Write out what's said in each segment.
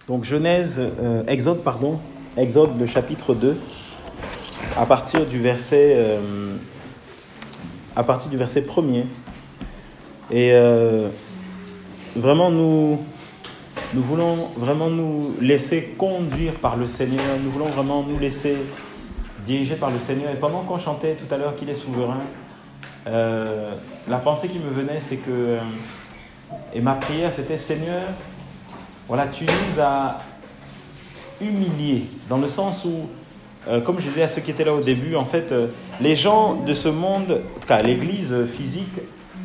Donc Exode le chapitre 2, à partir du verset 1er. Et vraiment nous voulons vraiment nous laisser conduire par le Seigneur, nous voulons vraiment nous laisser diriger par le Seigneur. Et pendant qu'on chantait tout à l'heure qu'il est souverain, la pensée qui me venait, c'est que, et ma prière c'était: Seigneur, voilà, tu nous as humiliés, dans le sens où, comme je disais à ceux qui étaient là au début, en fait, les gens de ce monde, en tout cas l'église physique,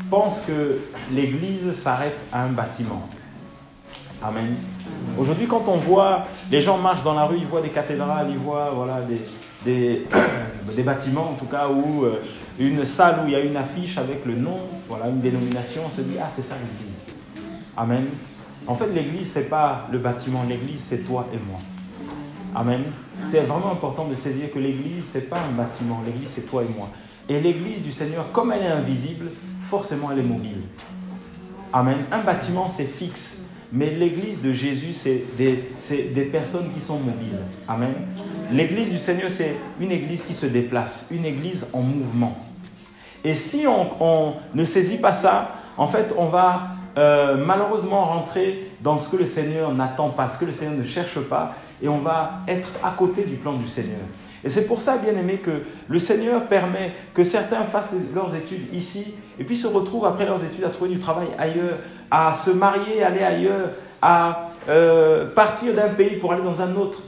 pensent que l'église s'arrête à un bâtiment. Amen. Aujourd'hui, quand on voit, les gens marchent dans la rue, ils voient des cathédrales, ils voient voilà, des bâtiments, en tout cas, ou une salle où il y a une affiche avec le nom, voilà, une dénomination, on se dit: ah, c'est ça l'église. Amen. En fait, l'église, ce n'est pas le bâtiment, l'église, c'est toi et moi. Amen. C'est vraiment important de saisir que l'église, ce n'est pas un bâtiment, l'église, c'est toi et moi. Et l'église du Seigneur, comme elle est invisible, forcément, elle est mobile. Amen. Un bâtiment, c'est fixe. Mais l'église de Jésus, c'est des personnes qui sont mobiles. Amen. L'église du Seigneur, c'est une église qui se déplace, une église en mouvement. Et si on ne saisit pas ça, en fait, on va malheureusement rentrer dans ce que le Seigneur n'attend pas, ce que le Seigneur ne cherche pas, et on va être à côté du plan du Seigneur. Et c'est pour ça, bien aimé, que le Seigneur permet que certains fassent leurs études ici, et puis se retrouvent après leurs études à trouver du travail ailleurs, à se marier, aller ailleurs, à partir d'un pays pour aller dans un autre.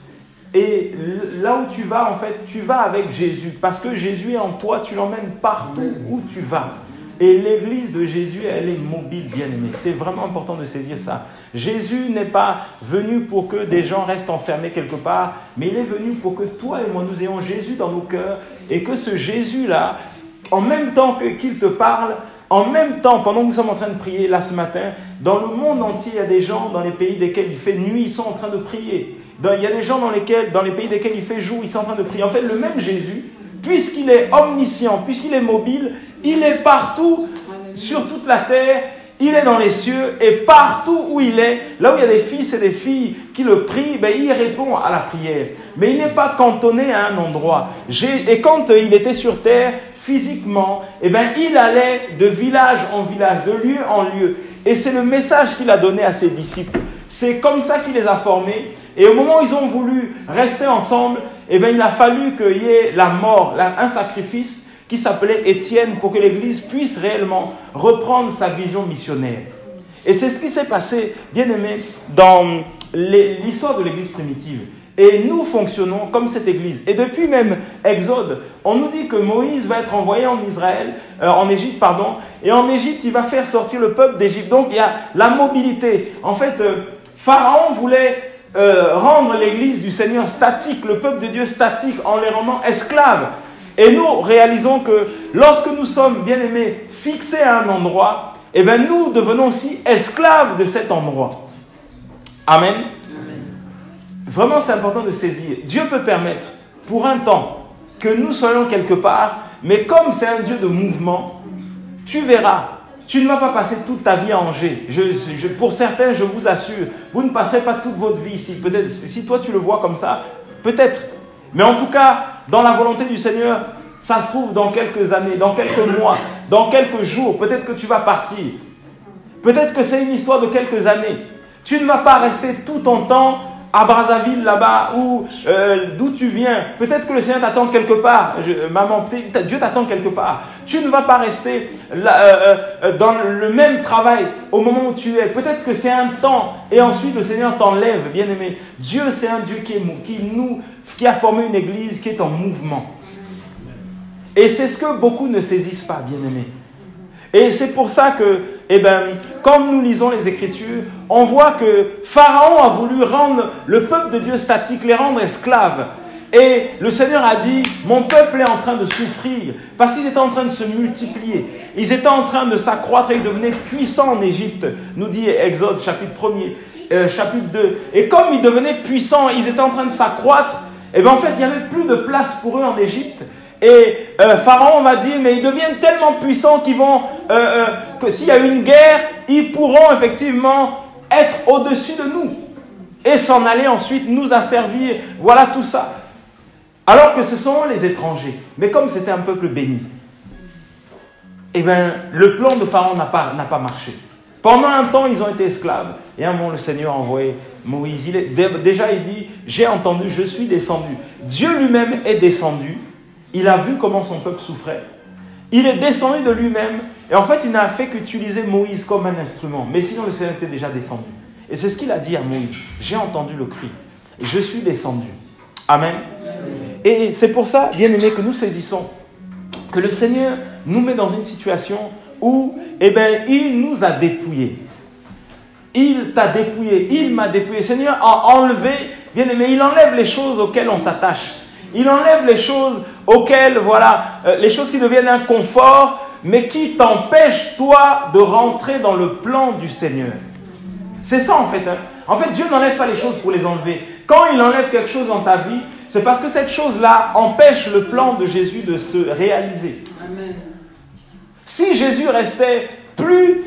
Et là où tu vas, en fait, tu vas avec Jésus. Parce que Jésus est en toi, tu l'emmènes partout où tu vas. Et l'église de Jésus, elle est mobile, bien aimée. C'est vraiment important de saisir ça. Jésus n'est pas venu pour que des gens restent enfermés quelque part, mais il est venu pour que toi et moi, nous ayons Jésus dans nos cœurs, et que ce Jésus-là, en même temps qu'il te parle, en même temps, pendant que nous sommes en train de prier là ce matin, dans le monde entier, il y a des gens dans les pays desquels il fait nuit, ils sont en train de prier. Il y a des gens dans les pays desquels il fait jour, ils sont en train de prier. En fait, le même Jésus, puisqu'il est omniscient, puisqu'il est mobile, il est partout, sur toute la terre, il est dans les cieux, et partout où il est, là où il y a des fils et des filles qui le prient, ben, il répond à la prière. Mais il n'est pas cantonné à un endroit. Et quand il était sur terre, physiquement, eh ben, il allait de village en village, de lieu en lieu. Et c'est le message qu'il a donné à ses disciples. C'est comme ça qu'il les a formés. Et au moment où ils ont voulu rester ensemble, eh ben, il a fallu qu'il y ait la mort, un sacrifice qui s'appelait Étienne, pour que l'Église puisse réellement reprendre sa vision missionnaire. Et c'est ce qui s'est passé, bien aimé, dans l'histoire de l'Église primitive. Et nous fonctionnons comme cette Église. Et depuis même Exode, on nous dit que Moïse va être envoyé en Égypte, et en Égypte, il va faire sortir le peuple d'Égypte. Donc il y a la mobilité. En fait, Pharaon voulait rendre l'Église du Seigneur statique, le peuple de Dieu statique, en les rendant esclaves. Et nous réalisons que lorsque nous sommes, bien aimés, fixés à un endroit, eh bien nous devenons aussi esclaves de cet endroit. Amen. Vraiment, c'est important de saisir. Dieu peut permettre, pour un temps, que nous soyons quelque part, mais comme c'est un Dieu de mouvement, tu verras, tu ne vas pas passer toute ta vie à Angers. Pour certains, je vous assure, vous ne passerez pas toute votre vie ici. Peut-être, si toi tu le vois comme ça, peut-être. Mais en tout cas, dans la volonté du Seigneur, ça se trouve dans quelques années, dans quelques mois, dans quelques jours, peut-être que tu vas partir. Peut-être que c'est une histoire de quelques années. Tu ne vas pas rester tout ton temps à Brazzaville, là-bas, ou d'où tu viens. Peut-être que le Seigneur t'attend quelque part. Maman, Dieu t'attend quelque part. Tu ne vas pas rester dans le même travail au moment où tu es. Peut-être que c'est un temps, et ensuite le Seigneur t'enlève, bien aimé. Dieu, c'est un Dieu qui a formé une église qui est en mouvement. Et c'est ce que beaucoup ne saisissent pas, bien aimé. Et c'est pour ça que, quand nous lisons les Écritures, on voit que Pharaon a voulu rendre le peuple de Dieu statique, les rendre esclaves. Et le Seigneur a dit, mon peuple est en train de souffrir, parce qu'ils étaient en train de se multiplier. Ils étaient en train de s'accroître et ils devenaient puissants en Égypte, nous dit Exode, chapitre 1er, chapitre 2. Et comme ils devenaient puissants, ils étaient en train de s'accroître, en fait, il n'y avait plus de place pour eux en Égypte. Et Pharaon va dire, mais ils deviennent tellement puissants qu'ils vont, que s'il y a une guerre, ils pourront effectivement être au-dessus de nous. et s'en aller ensuite nous asservir. Voilà tout ça. Alors que ce sont les étrangers. Mais comme c'était un peuple béni, eh bien, le plan de Pharaon n'a pas marché. Pendant un temps, ils ont été esclaves. Et un moment, le Seigneur a envoyé Moïse. Déjà, il dit, j'ai entendu, je suis descendu. Dieu lui-même est descendu. Il a vu comment son peuple souffrait. Il est descendu de lui-même. Et en fait, il n'a fait qu'utiliser Moïse comme un instrument. Mais sinon, le Seigneur était déjà descendu. Et c'est ce qu'il a dit à Moïse. J'ai entendu le cri. Je suis descendu. Amen. Et c'est pour ça, bien aimés, que nous saisissons que le Seigneur nous met dans une situation où, eh bien, il nous a dépouillés. Il t'a dépouillé, il m'a dépouillé. Le Seigneur a enlevé, bien aimé, il enlève les choses auxquelles on s'attache. Il enlève les choses auxquelles, voilà, les choses qui deviennent un confort, mais qui t'empêchent, toi, de rentrer dans le plan du Seigneur. C'est ça, en fait. Hein. En fait, Dieu n'enlève pas les choses pour les enlever. Quand il enlève quelque chose dans ta vie, c'est parce que cette chose-là empêche le plan de Jésus de se réaliser. Amen. Si Jésus restait plus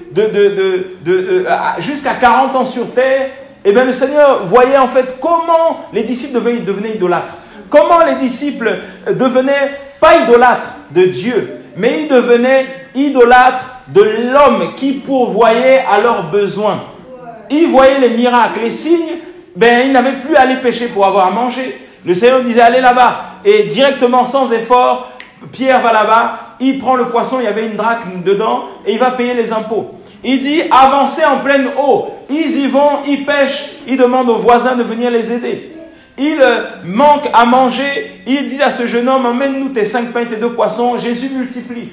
jusqu'à 40 ans sur terre, eh bien le Seigneur voyait en fait comment les disciples devenaient idolâtres. Comment les disciples devenaient pas idolâtres de Dieu, mais ils devenaient idolâtres de l'homme qui pourvoyait à leurs besoins. Ils voyaient les miracles, les signes, ben ils n'avaient plus à aller pêcher pour avoir à manger. Le Seigneur disait allez là-bas et directement sans effort, Pierre va là-bas, il prend le poisson, il y avait une drachme dedans et il va payer les impôts. Il dit avancez en pleine eau. Ils y vont, ils pêchent, ils demandent aux voisins de venir les aider. Ils manquent à manger, ils disent à ce jeune homme emmène-nous tes 5 pains et tes 2 poissons, Jésus multiplie.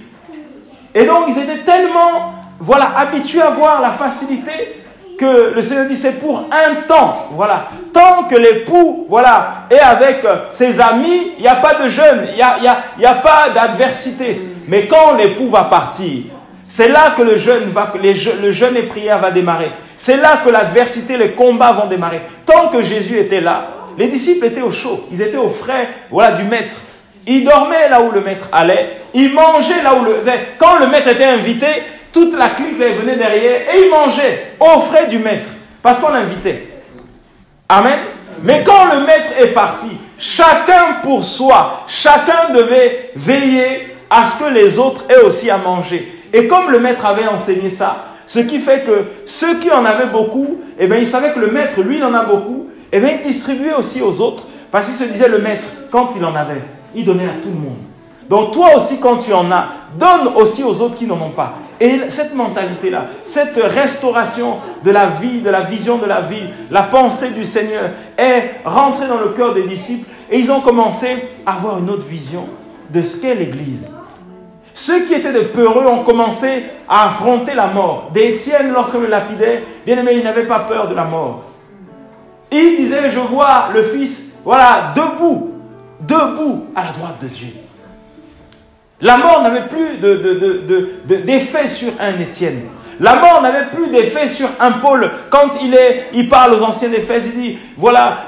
Et donc ils étaient tellement habitués à voir la facilité que le Seigneur dit c'est pour un temps, tant que l'époux, est avec ses amis, il n'y a pas de jeûne, il n'y a pas d'adversité. Mais quand l'époux va partir, c'est là que le jeûne et prière va démarrer. C'est là que l'adversité, les combats vont démarrer. Tant que Jésus était là, les disciples étaient au chaud, ils étaient au frais, du maître. Ils dormaient là où le maître allait, ils mangeaient là où quand le maître était invité, toute la clique venait derrière et ils mangeaient aux frais du maître parce qu'on l'invitait. Amen. Mais quand le maître est parti, chacun pour soi, chacun devait veiller à ce que les autres aient aussi à manger. Et comme le maître avait enseigné ça, ce qui fait que ceux qui en avaient beaucoup, eh bien, ils savaient que le maître, lui, il en a beaucoup, eh bien, il distribuait aussi aux autres parce qu'il se disait le maître, quand il en avait, il donnait à tout le monde. Donc toi aussi, quand tu en as, donne aussi aux autres qui n'en ont pas. Et cette mentalité-là, cette restauration de la vie, de la vision de la vie, la pensée du Seigneur est rentrée dans le cœur des disciples et ils ont commencé à avoir une autre vision de ce qu'est l'Église. Ceux qui étaient des peureux ont commencé à affronter la mort. D'Étienne, lorsqu'on le lapidait, bien aimé, il n'avait pas peur de la mort. Il disait, je vois le Fils, debout à la droite de Dieu. La mort n'avait plus d'effet sur un Étienne. La mort n'avait plus d'effet sur un Paul. Quand il parle aux anciens d'Éphèse, il dit,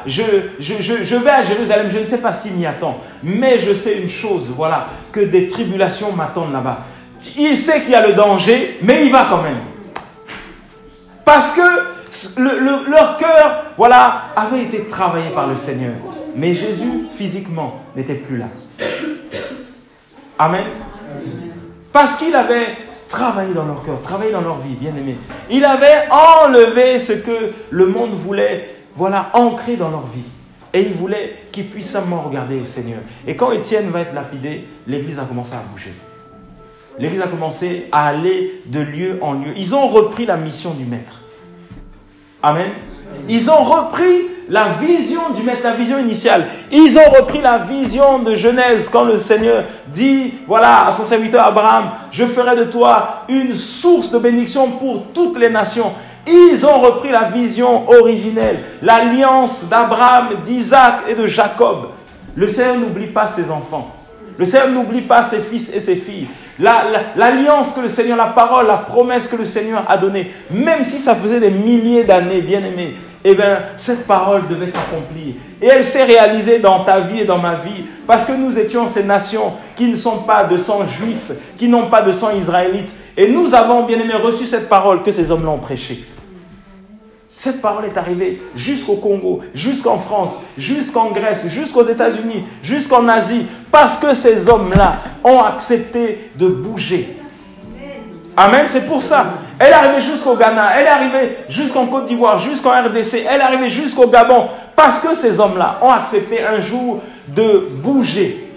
je vais à Jérusalem, je ne sais pas ce qui m'y attend. Mais je sais une chose, que des tribulations m'attendent là-bas. Il sait qu'il y a le danger, mais il va quand même. Parce que leur cœur, avait été travaillé par le Seigneur. Mais Jésus, physiquement, n'était plus là. Amen. Parce qu'il avait travaillé dans leur cœur, travaillé dans leur vie, bien aimé. Il avait enlevé ce que le monde voulait, ancrer dans leur vie. Et il voulait qu'ils puissent simplement regarder le Seigneur. Et quand Étienne va être lapidé, l'Église a commencé à bouger. L'Église a commencé à aller de lieu en lieu. Ils ont repris la mission du Maître. Amen. Ils ont repris la vision du maître, la vision initiale. Ils ont repris la vision de Genèse quand le Seigneur dit, à son serviteur Abraham, je ferai de toi une source de bénédiction pour toutes les nations. Ils ont repris la vision originelle, l'alliance d'Abraham, d'Isaac et de Jacob. Le Seigneur n'oublie pas ses enfants. Le Seigneur n'oublie pas ses fils et ses filles. L'alliance que le Seigneur, la parole, la promesse que le Seigneur a donnée, même si ça faisait des milliers d'années, bien aimés, cette parole devait s'accomplir. Et elle s'est réalisée dans ta vie et dans ma vie, parce que nous étions ces nations qui ne sont pas de sang juif, qui n'ont pas de sang israélite. Et nous avons, bien aimés, reçu cette parole que ces hommes-là ont prêchée. Cette parole est arrivée jusqu'au Congo, jusqu'en France, jusqu'en Grèce, jusqu'aux États-Unis, jusqu'en Asie, parce que ces hommes-là ont accepté de bouger. Amen, c'est pour ça. Elle est arrivée jusqu'au Ghana, elle est arrivée jusqu'en Côte d'Ivoire, jusqu'en RDC, elle est arrivée jusqu'au Gabon, parce que ces hommes-là ont accepté un jour de bouger.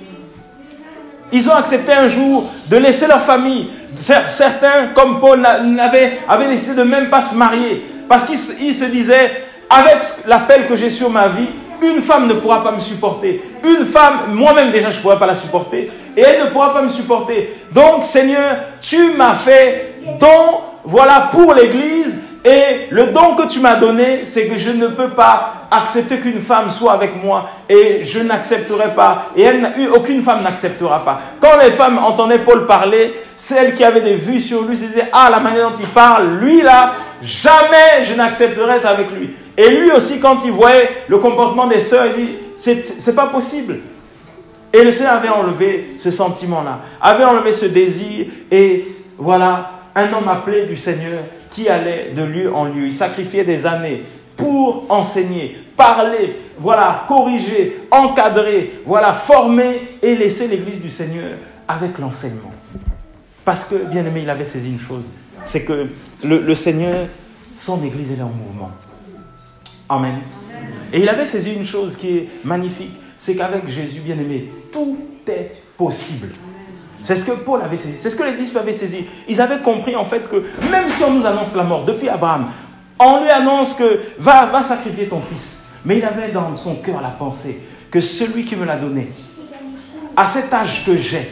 Ils ont accepté un jour de laisser leur famille. Certains, comme Paul, avaient décidé de même pas se marier. Parce qu'ils se disaient, avec l'appel que j'ai sur ma vie, une femme ne pourra pas me supporter. Une femme, moi-même déjà, je ne pourrais pas la supporter. Et elle ne pourra pas me supporter. Donc, Seigneur, tu m'as fait don, voilà, pour l'Église. Et le don que tu m'as donné, c'est que je ne peux pas accepter qu'une femme soit avec moi. Et je n'accepterai pas. Et aucune femme n'acceptera pas. Quand les femmes entendaient Paul parler, celles qui avaient des vues sur lui se disaient, ah, la manière dont il parle, lui là, jamais je n'accepterai d'être avec lui. Et lui aussi, quand il voyait le comportement des sœurs, il dit, c'est pas possible. Et le Seigneur avait enlevé ce sentiment-là, avait enlevé ce désir. Et voilà, un homme appelé du Seigneur qui allait de lieu en lieu. Il sacrifiait des années pour enseigner, parler, voilà, corriger, encadrer, voilà, former et laisser l'Église du Seigneur avec l'enseignement. Parce que, bien aimé, il avait saisi une chose, c'est que le Seigneur, son Église, elle est en mouvement. Amen. Et il avait saisi une chose qui est magnifique, c'est qu'avec Jésus, bien aimé, tout est possible. C'est ce que Paul avait saisi, c'est ce que les disciples avaient saisi. Ils avaient compris en fait que même si on nous annonce la mort depuis Abraham, on lui annonce que va sacrifier ton fils. Mais il avait dans son cœur la pensée que celui qui me l'a donné, à cet âge que j'ai,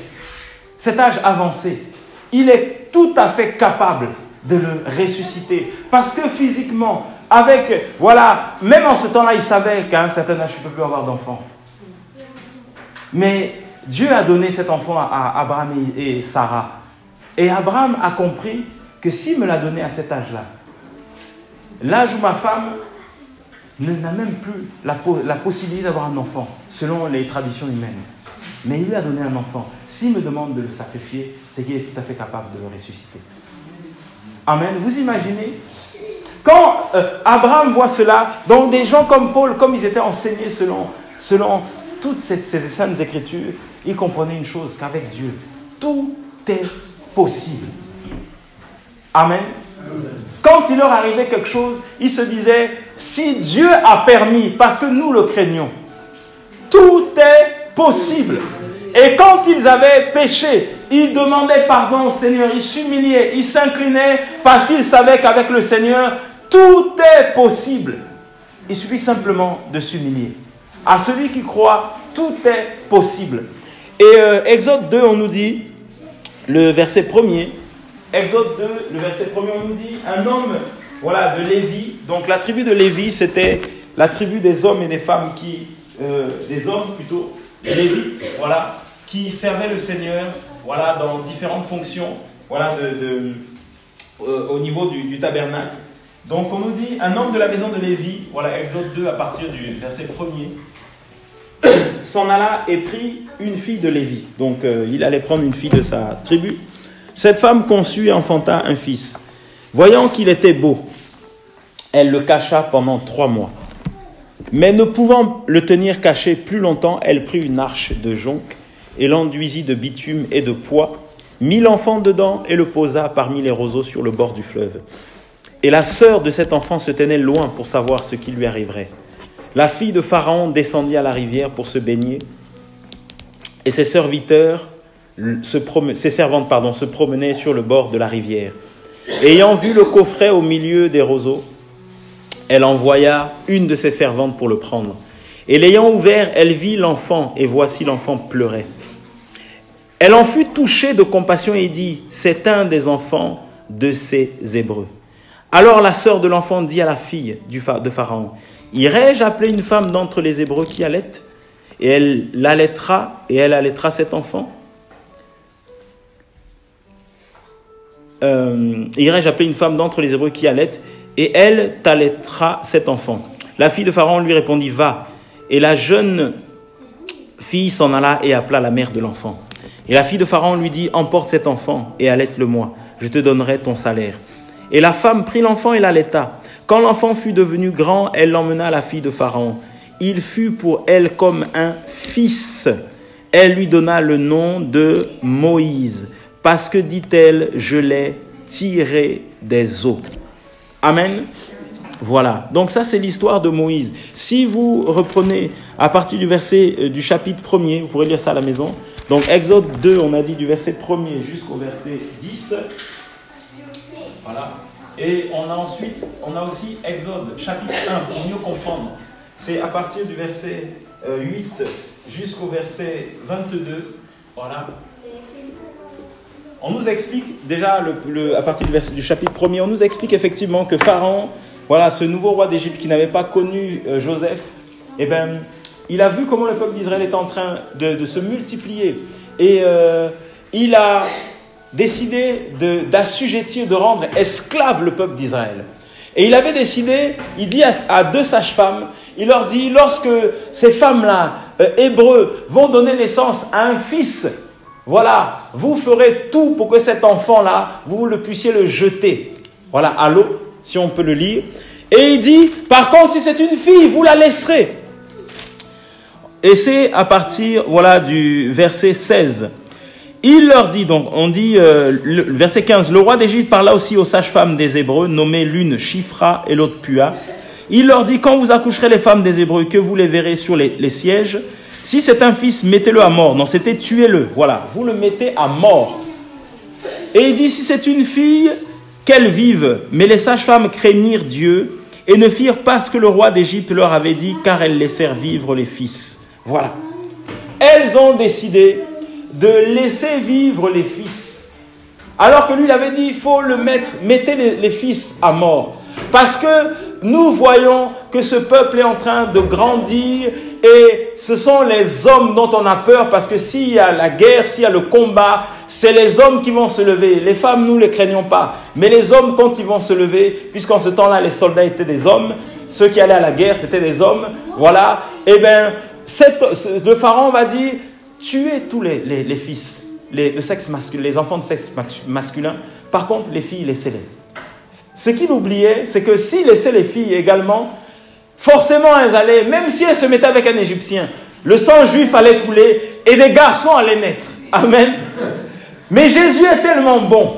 cet âge avancé, il est tout à fait capable de le ressusciter. Parce que physiquement, voilà, même en ce temps-là, il savait qu'à un certain âge, je ne peux plus avoir d'enfant. Mais Dieu a donné cet enfant à Abraham et Sarah. Et Abraham a compris que s'il me l'a donné à cet âge-là, l'âge où ma femme n'a même plus la possibilité d'avoir un enfant, selon les traditions humaines. Mais il lui a donné un enfant. S'il me demande de le sacrifier, c'est qu'il est tout à fait capable de le ressusciter. Amen. Vous imaginez? Quand Abraham voit cela, donc des gens comme Paul, comme ils étaient enseignés selon toutes ces saintes écritures, ils comprenaient une chose, qu'avec Dieu, tout est possible. Amen. Quand il leur arrivait quelque chose, ils se disaient, si Dieu a permis, parce que nous le craignons, tout est possible. Et quand ils avaient péché, ils demandaient pardon au Seigneur, ils s'humiliaient, ils s'inclinaient, parce qu'ils savaient qu'avec le Seigneur, tout est possible. Il suffit simplement de s'humilier. À celui qui croit, tout est possible. Et Exode 2, on nous dit, le verset 1er, Exode 2, le verset 1er, on nous dit, un homme, voilà, de Lévi. Donc la tribu de Lévi, c'était la tribu des hommes et des femmes des hommes plutôt, lévites, voilà, qui servaient le Seigneur, voilà, dans différentes fonctions, voilà, au niveau du tabernacle. Donc on nous dit, un homme de la maison de Lévi, voilà, Exode 2 à partir du verset 1er, s'en alla et prit une fille de Lévi. Donc il allait prendre une fille de sa tribu. Cette femme conçut et enfanta un fils. Voyant qu'il était beau, elle le cacha pendant 3 mois. Mais ne pouvant le tenir caché plus longtemps, elle prit une arche de jonc et l'enduisit de bitume et de pois, mit l'enfant dedans et le posa parmi les roseaux sur le bord du fleuve. Et la sœur de cet enfant se tenait loin pour savoir ce qui lui arriverait. La fille de Pharaon descendit à la rivière pour se baigner, et ses servantes se promenaient sur le bord de la rivière. Ayant vu le coffret au milieu des roseaux, elle envoya une de ses servantes pour le prendre. Et l'ayant ouvert, elle vit l'enfant, et voici l'enfant pleurait. Elle en fut touchée de compassion et dit, « C'est un des enfants de ces Hébreux. » Alors la sœur de l'enfant dit à la fille de Pharaon, « Irai-je appeler une femme d'entre les Hébreux qui allait ? Et elle allaitera cet enfant. Irai-je appeler une femme d'entre les Hébreux qui allait ? Et elle t'allaitera cet enfant. » La fille de Pharaon lui répondit, « Va. » Et la jeune fille s'en alla et appela la mère de l'enfant. Et la fille de Pharaon lui dit, « Emporte cet enfant et allaite-le-moi. Je te donnerai ton salaire. » Et la femme prit l'enfant et l'allaita. Quand l'enfant fut devenu grand, elle l'emmena à la fille de Pharaon. Il fut pour elle comme un fils. Elle lui donna le nom de Moïse, parce que, dit-elle, je l'ai tiré des eaux. Amen. Voilà. Donc ça, c'est l'histoire de Moïse. Si vous reprenez à partir du verset du chapitre 1er, vous pourrez lire ça à la maison. Donc Exode 2, on a dit du verset 1er jusqu'au verset 10. Voilà. Et on a aussi Exode chapitre 1 pour mieux comprendre. C'est à partir du verset 8 jusqu'au verset 22. Voilà. On nous explique déjà, à partir du chapitre 1er, on nous explique effectivement que Pharaon, voilà, ce nouveau roi d'Égypte qui n'avait pas connu Joseph, eh ben, il a vu comment le peuple d'Israël était en train de se multiplier. Et il a décidé d'assujettir, de rendre esclave le peuple d'Israël. Et il avait décidé, il dit à 2 sages-femmes, il leur dit, lorsque ces femmes-là, hébreux, vont donner naissance à un fils, voilà, vous ferez tout pour que cet enfant-là, vous puissiez le jeter, voilà, à l'eau, si on peut le lire. Et il dit, par contre, si c'est une fille, vous la laisserez. Et c'est à partir, voilà, du verset 16. Il leur dit, donc, on dit, verset 15, le roi d'Égypte parla aussi aux sages-femmes des Hébreux, nommées l'une Shifra et l'autre Pua. Il leur dit, quand vous accoucherez les femmes des Hébreux, que vous les verrez sur les sièges, si c'est un fils, mettez-le à mort. Non, c'était tuez-le. Voilà, vous le mettez à mort. Et il dit, si c'est une fille, qu'elle vive. Mais les sages-femmes craignirent Dieu et ne firent pas ce que le roi d'Égypte leur avait dit, car elles laissèrent vivre les fils. Voilà. Elles ont décidé de laisser vivre les fils. Alors que lui, il avait dit, il faut mettez les fils à mort. Parce que nous voyons que ce peuple est en train de grandir et ce sont les hommes dont on a peur parce que s'il y a la guerre, s'il y a le combat, c'est les hommes qui vont se lever. Les femmes, nous ne les craignons pas. Mais les hommes, quand ils vont se lever, puisqu'en ce temps-là, les soldats étaient des hommes, ceux qui allaient à la guerre, c'était des hommes, voilà, et bien, le pharaon va dire, tuez tous les fils de sexe masculin, les enfants de sexe masculin. Par contre, les filles, laissez-les. Ce qu'il oubliait, c'est que s'il laissait les filles également, forcément elles allaient, même si elles se mettaient avec un Égyptien, le sang juif allait couler et des garçons allaient naître. Amen. Mais Jésus est tellement bon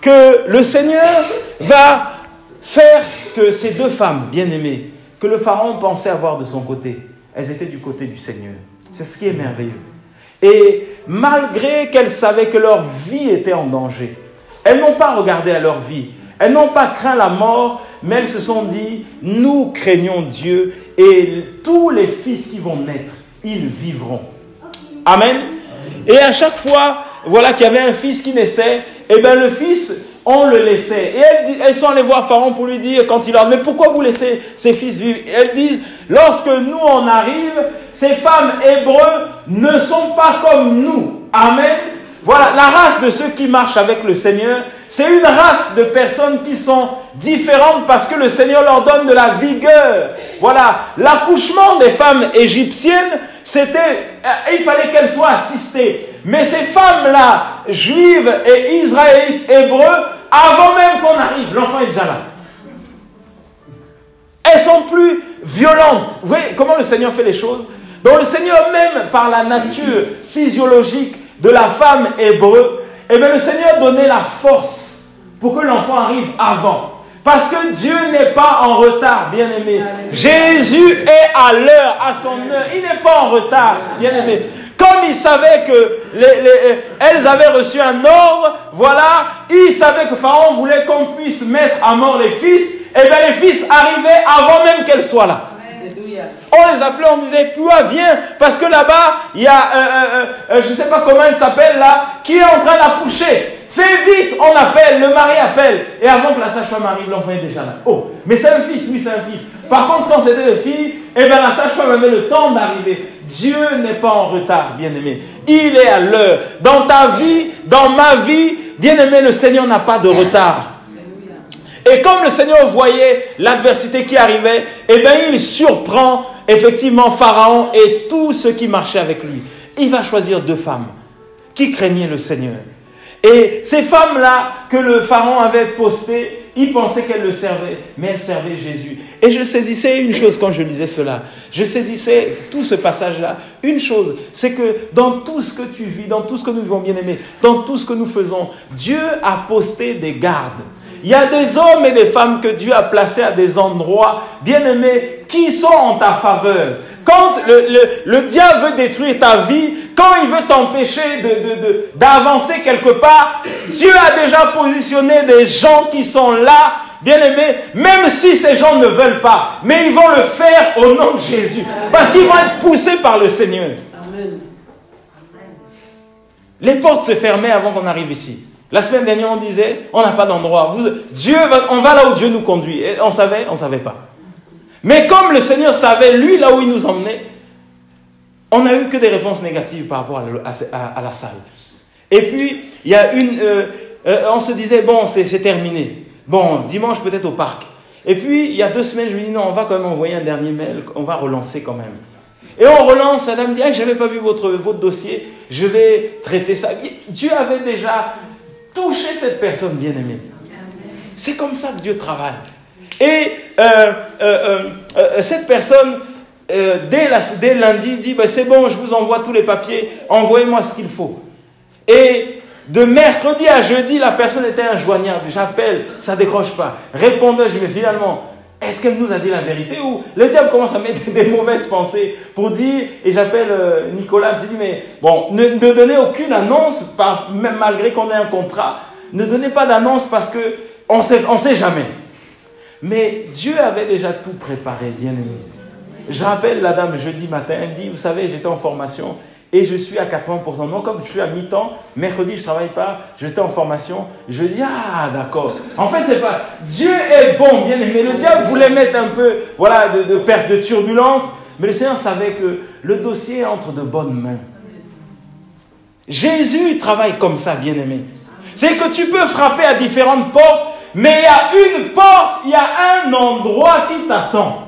que le Seigneur va faire que ces 2 femmes bien-aimées, que le pharaon pensait avoir de son côté, elles étaient du côté du Seigneur. C'est ce qui est merveilleux. Et malgré qu'elles savaient que leur vie était en danger, elles n'ont pas regardé à leur vie. Elles n'ont pas craint la mort, mais elles se sont dit, nous craignons Dieu et tous les fils qui vont naître, ils vivront. Amen. Et à chaque fois, voilà qu'il y avait un fils qui naissait, et bien le fils, on le laissait. Et elles sont allées voir Pharaon pour lui dire, quand il leur dit, mais pourquoi vous laissez ces fils vivre? Et elles disent, lorsque nous on arrive, ces femmes hébreux ne sont pas comme nous. Amen. Voilà, la race de ceux qui marchent avec le Seigneur, c'est une race de personnes qui sont différentes parce que le Seigneur leur donne de la vigueur. Voilà, l'accouchement des femmes égyptiennes, il fallait qu'elles soient assistées. Mais ces femmes-là, juives et israélites hébreux, avant même qu'on arrive, l'enfant est déjà là. Elles sont plus violentes. Vous voyez comment le Seigneur fait les choses? Donc le Seigneur, même par la nature physiologique de la femme hébreu, eh bien le Seigneur donnait la force pour que l'enfant arrive avant. Parce que Dieu n'est pas en retard, bien-aimé. Jésus est à l'heure, à son heure. Il n'est pas en retard, bien-aimé. Comme il savait que elles avaient reçu un ordre, voilà, il savait que Pharaon voulait qu'on puisse mettre à mort les fils, et bien les fils arrivaient avant même qu'elles soient là. On les appelait, on disait, Pua, viens, parce que là-bas, il y a, je ne sais pas comment elle s'appelle là, qui est en train d'accoucher. Fais vite, on appelle, le mari appelle. Et avant que la sage-femme arrive, l'enfant est déjà là. Oh, mais c'est un fils, oui, c'est un fils. Par contre, quand c'était des filles, eh bien la sage-femme avait le temps d'arriver. Dieu n'est pas en retard, bien-aimé. Il est à l'heure. Dans ta vie, dans ma vie, bien-aimé, le Seigneur n'a pas de retard. Et comme le Seigneur voyait l'adversité qui arrivait, eh bien il surprend effectivement Pharaon et tous ceux qui marchaient avec lui. Il va choisir 2 femmes qui craignaient le Seigneur. Et ces femmes-là que le Pharaon avait postées, Ils pensaient qu'elle le servait, mais elle servait Jésus. Et je saisissais une chose quand je lisais cela. Je saisissais tout ce passage-là. Une chose, c'est que dans tout ce que tu vis, dans tout ce que nous vivons, bien-aimés, dans tout ce que nous faisons, Dieu a posté des gardes. Il y a des hommes et des femmes que Dieu a placés à des endroits, bien-aimés, qui sont en ta faveur. Quand le diable veut détruire ta vie, quand il veut t'empêcher d'avancer quelque part, Dieu a déjà positionné des gens qui sont là, bien-aimés, même si ces gens ne veulent pas, mais ils vont le faire au nom de Jésus, parce qu'ils vont être poussés par le Seigneur. Amen. Les portes se fermaient avant qu'on arrive ici. La semaine dernière, on disait, on n'a pas d'endroit. On va là où Dieu nous conduit. Et on savait pas. Mais comme le Seigneur savait, lui, là où il nous emmenait, on n'a eu que des réponses négatives par rapport à la salle. Et puis, il y a on se disait, bon, c'est terminé. Bon, dimanche peut-être au parc. Et puis, il y a 2 semaines, je lui dis, non, on va quand même envoyer un dernier mail, on va relancer quand même. Et on relance, la dame dit, je n'avais pas vu votre dossier, je vais traiter ça. Dieu avait déjà touché cette personne bien-aimée. C'est comme ça que Dieu travaille. Et cette personne, dès lundi, dit, c'est bon, je vous envoie tous les papiers, envoyez-moi ce qu'il faut. Et de mercredi à jeudi, la personne était injoignable. J'appelle, ça ne décroche pas. Répondez, je dis, mais finalement, est-ce qu'elle nous a dit la vérité ou le diable commence à mettre des mauvaises pensées pour dire, et j'appelle Nicolas, je dis, mais bon, ne donnez aucune annonce, même malgré qu'on ait un contrat, ne donnez pas d'annonce parce qu'on sait jamais. Mais Dieu avait déjà tout préparé, bien aimé. Je rappelle la dame jeudi matin, elle dit, vous savez, j'étais en formation et je suis à 80%. Non, comme je suis à mi-temps, mercredi je ne travaille pas, j'étais en formation. Je dis, ah d'accord. En fait, c'est pas... Dieu est bon, bien aimé. Le diable voulait mettre un peu voilà, de perte de turbulence, mais le Seigneur savait que le dossier entre de bonnes mains. Jésus travaille comme ça, bien aimé. C'est que tu peux frapper à différentes portes, mais il y a une porte, il y a un endroit qui t'attend.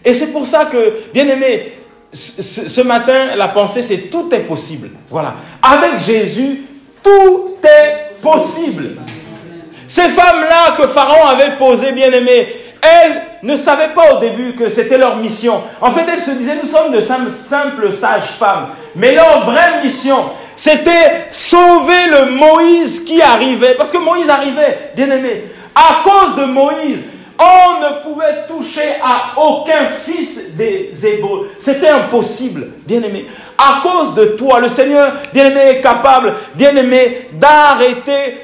Et c'est pour ça que, bien aimé, ce matin, la pensée, c'est tout est possible. Voilà. Avec Jésus, tout est possible. Ces femmes-là que Pharaon avait posées, bien aimées, elles ne savaient pas au début que c'était leur mission. En fait, elles se disaient, nous sommes de simples sages-femmes. Mais leur vraie mission, c'était sauver le Moïse qui arrivait. Parce que Moïse arrivait, bien aimé. À cause de Moïse, on ne pouvait toucher à aucun fils des Hébreux. C'était impossible, bien-aimé. À cause de toi, le Seigneur, bien-aimé, est capable, bien-aimé, d'arrêter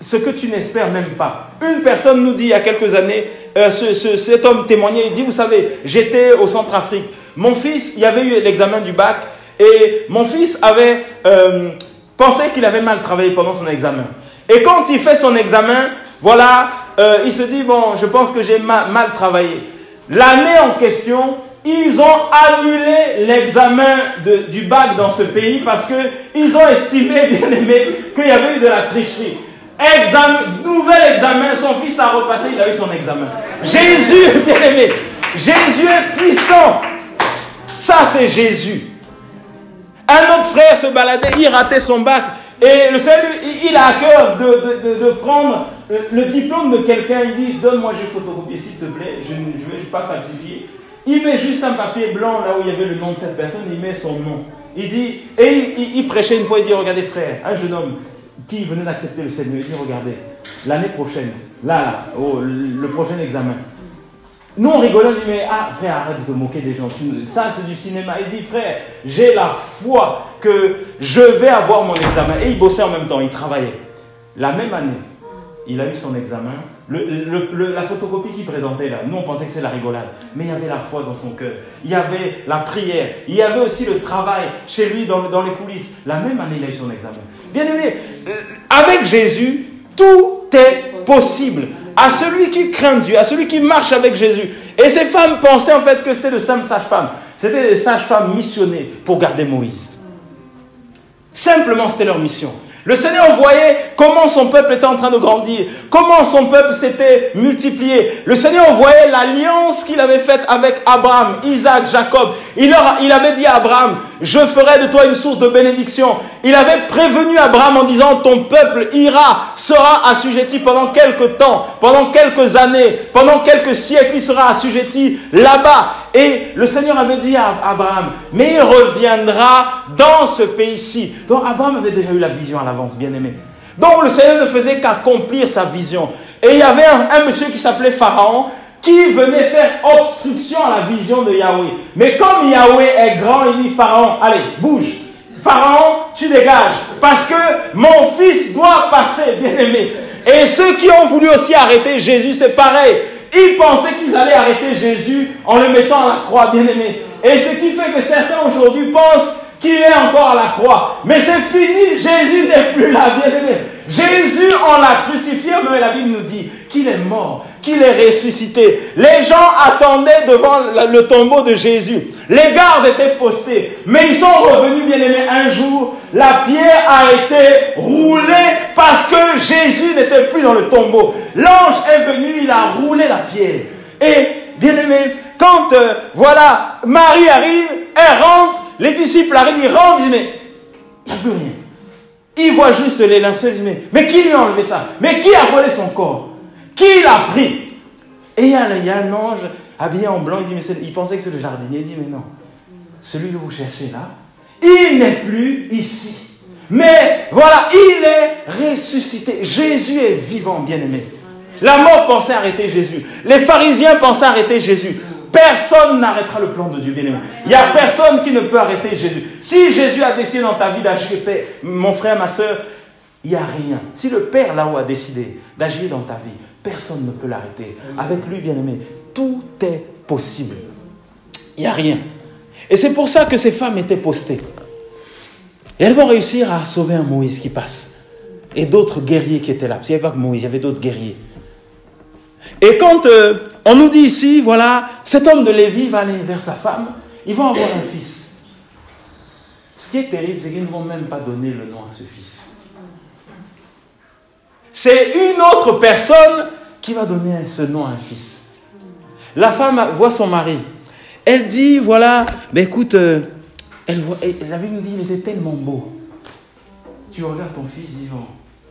ce que tu n'espères même pas. Une personne nous dit il y a quelques années, cet homme témoignait, il dit, vous savez, j'étais au Centrafrique. Mon fils, il y avait eu l'examen du bac et mon fils avait pensé qu'il avait mal travaillé pendant son examen. Et quand il fait son examen, voilà, il se dit, bon, je pense que j'ai mal travaillé. L'année en question, ils ont annulé l'examen du bac dans ce pays parce qu'ils ont estimé, bien aimé, qu'il y avait eu de la tricherie. Nouvel examen, son fils a repassé, il a eu son examen. Jésus, bien aimé, Jésus est puissant. Ça, c'est Jésus. Un autre frère se baladait, il ratait son bac. Et le Seigneur, il a à cœur de prendre le diplôme de quelqu'un. Il dit, donne-moi, je vais photocopier s'il te plaît, je ne vais pas falsifier. Il met juste un papier blanc là où il y avait le nom de cette personne, il met son nom. Il dit, et il prêchait une fois, il dit, regardez frère, un jeune homme qui venait d'accepter le Seigneur, il dit, regardez, l'année prochaine, le prochain examen. Nous on rigolait, on dit, mais frère, arrête de te moquer des gens, ça c'est du cinéma. Il dit, frère, j'ai la foi que je vais avoir mon examen. Et il bossait en même temps, il travaillait. La même année, il a eu son examen. La photocopie qu'il présentait là, nous on pensait que c'est la rigolade. Mais il y avait la foi dans son cœur. Il y avait la prière. Il y avait aussi le travail chez lui dans les coulisses. La même année, il a eu son examen. Bien aimé, avec Jésus, tout est possible. À celui qui craint Dieu, à celui qui marche avec Jésus. Et ces femmes pensaient en fait que c'était de simples sages-femmes. C'était des sages-femmes missionnées pour garder Moïse. Simplement, c'était leur mission. Le Seigneur voyait comment son peuple était en train de grandir, comment son peuple s'était multiplié. Le Seigneur voyait l'alliance qu'il avait faite avec Abraham, Isaac, Jacob. Il avait dit à Abraham, je ferai de toi une source de bénédiction. Il avait prévenu Abraham en disant, ton peuple sera assujetti pendant quelques temps, pendant quelques années, pendant quelques siècles, il sera assujetti là-bas. Et le Seigneur avait dit à Abraham, mais il reviendra dans ce pays-ci. Donc Abraham avait déjà eu la vision à l'avance, bien aimé. Donc le Seigneur ne faisait qu'accomplir sa vision. Et il y avait un monsieur qui s'appelait Pharaon, qui venait faire obstruction à la vision de Yahweh. Mais comme Yahweh est grand, il dit, Pharaon, allez, bouge. Pharaon, tu dégages. Parce que mon fils doit passer, bien-aimé. Et ceux qui ont voulu aussi arrêter Jésus, c'est pareil. Ils pensaient qu'ils allaient arrêter Jésus en le mettant à la croix, bien-aimé. Et ce qui fait que certains aujourd'hui pensent qu'il est encore à la croix. Mais c'est fini, Jésus n'est plus là, bien-aimé. Jésus, on l'a crucifié, mais la Bible nous dit qu'il est mort, qu'il est ressuscité. Les gens attendaient devant le tombeau de Jésus. Les gardes étaient postés, mais ils sont revenus, bien-aimés, un jour. La pierre a été roulée parce que Jésus n'était plus dans le tombeau. L'ange est venu, il a roulé la pierre. Et, bien-aimés, quand, voilà, Marie arrive, elle rentre, les disciples arrivent, ils rentrent, ils disent, mais il n'y a plus rien. Ils voient juste les linceuls, ils disent, mais qui lui a enlevé ça? Mais qui a volé son corps? Qui l'a pris? Et il y a un ange habillé en blanc, il dit, mais il pensait que c'est le jardinier, il dit, mais non, celui que vous cherchez là, il n'est plus ici. Mais voilà, il est ressuscité. Jésus est vivant, bien-aimé. La mort pensait arrêter Jésus. Les pharisiens pensaient arrêter Jésus. Personne n'arrêtera le plan de Dieu, bien-aimé. Il n'y a personne qui ne peut arrêter Jésus. Si Jésus a décidé dans ta vie d'agir, mon frère, ma soeur, il n'y a rien. Si le Père là-haut a décidé d'agir dans ta vie, personne ne peut l'arrêter. Avec lui, bien-aimé, tout est possible. Il n'y a rien. Et c'est pour ça que ces femmes étaient postées. Et elles vont réussir à sauver un Moïse qui passe. Et d'autres guerriers qui étaient là. Parce qu'il n'y avait pas que Moïse, il y avait d'autres guerriers. Et quand on nous dit ici, voilà, cet homme de Lévi va aller vers sa femme, ils vont avoir un fils. Ce qui est terrible, c'est qu'ils ne vont même pas donner le nom à ce fils. C'est une autre personne qui va donner ce nom à un fils. La femme voit son mari. Elle dit, voilà, ben écoute, la Bible nous dit, il était tellement beau. Tu regardes ton fils, dis,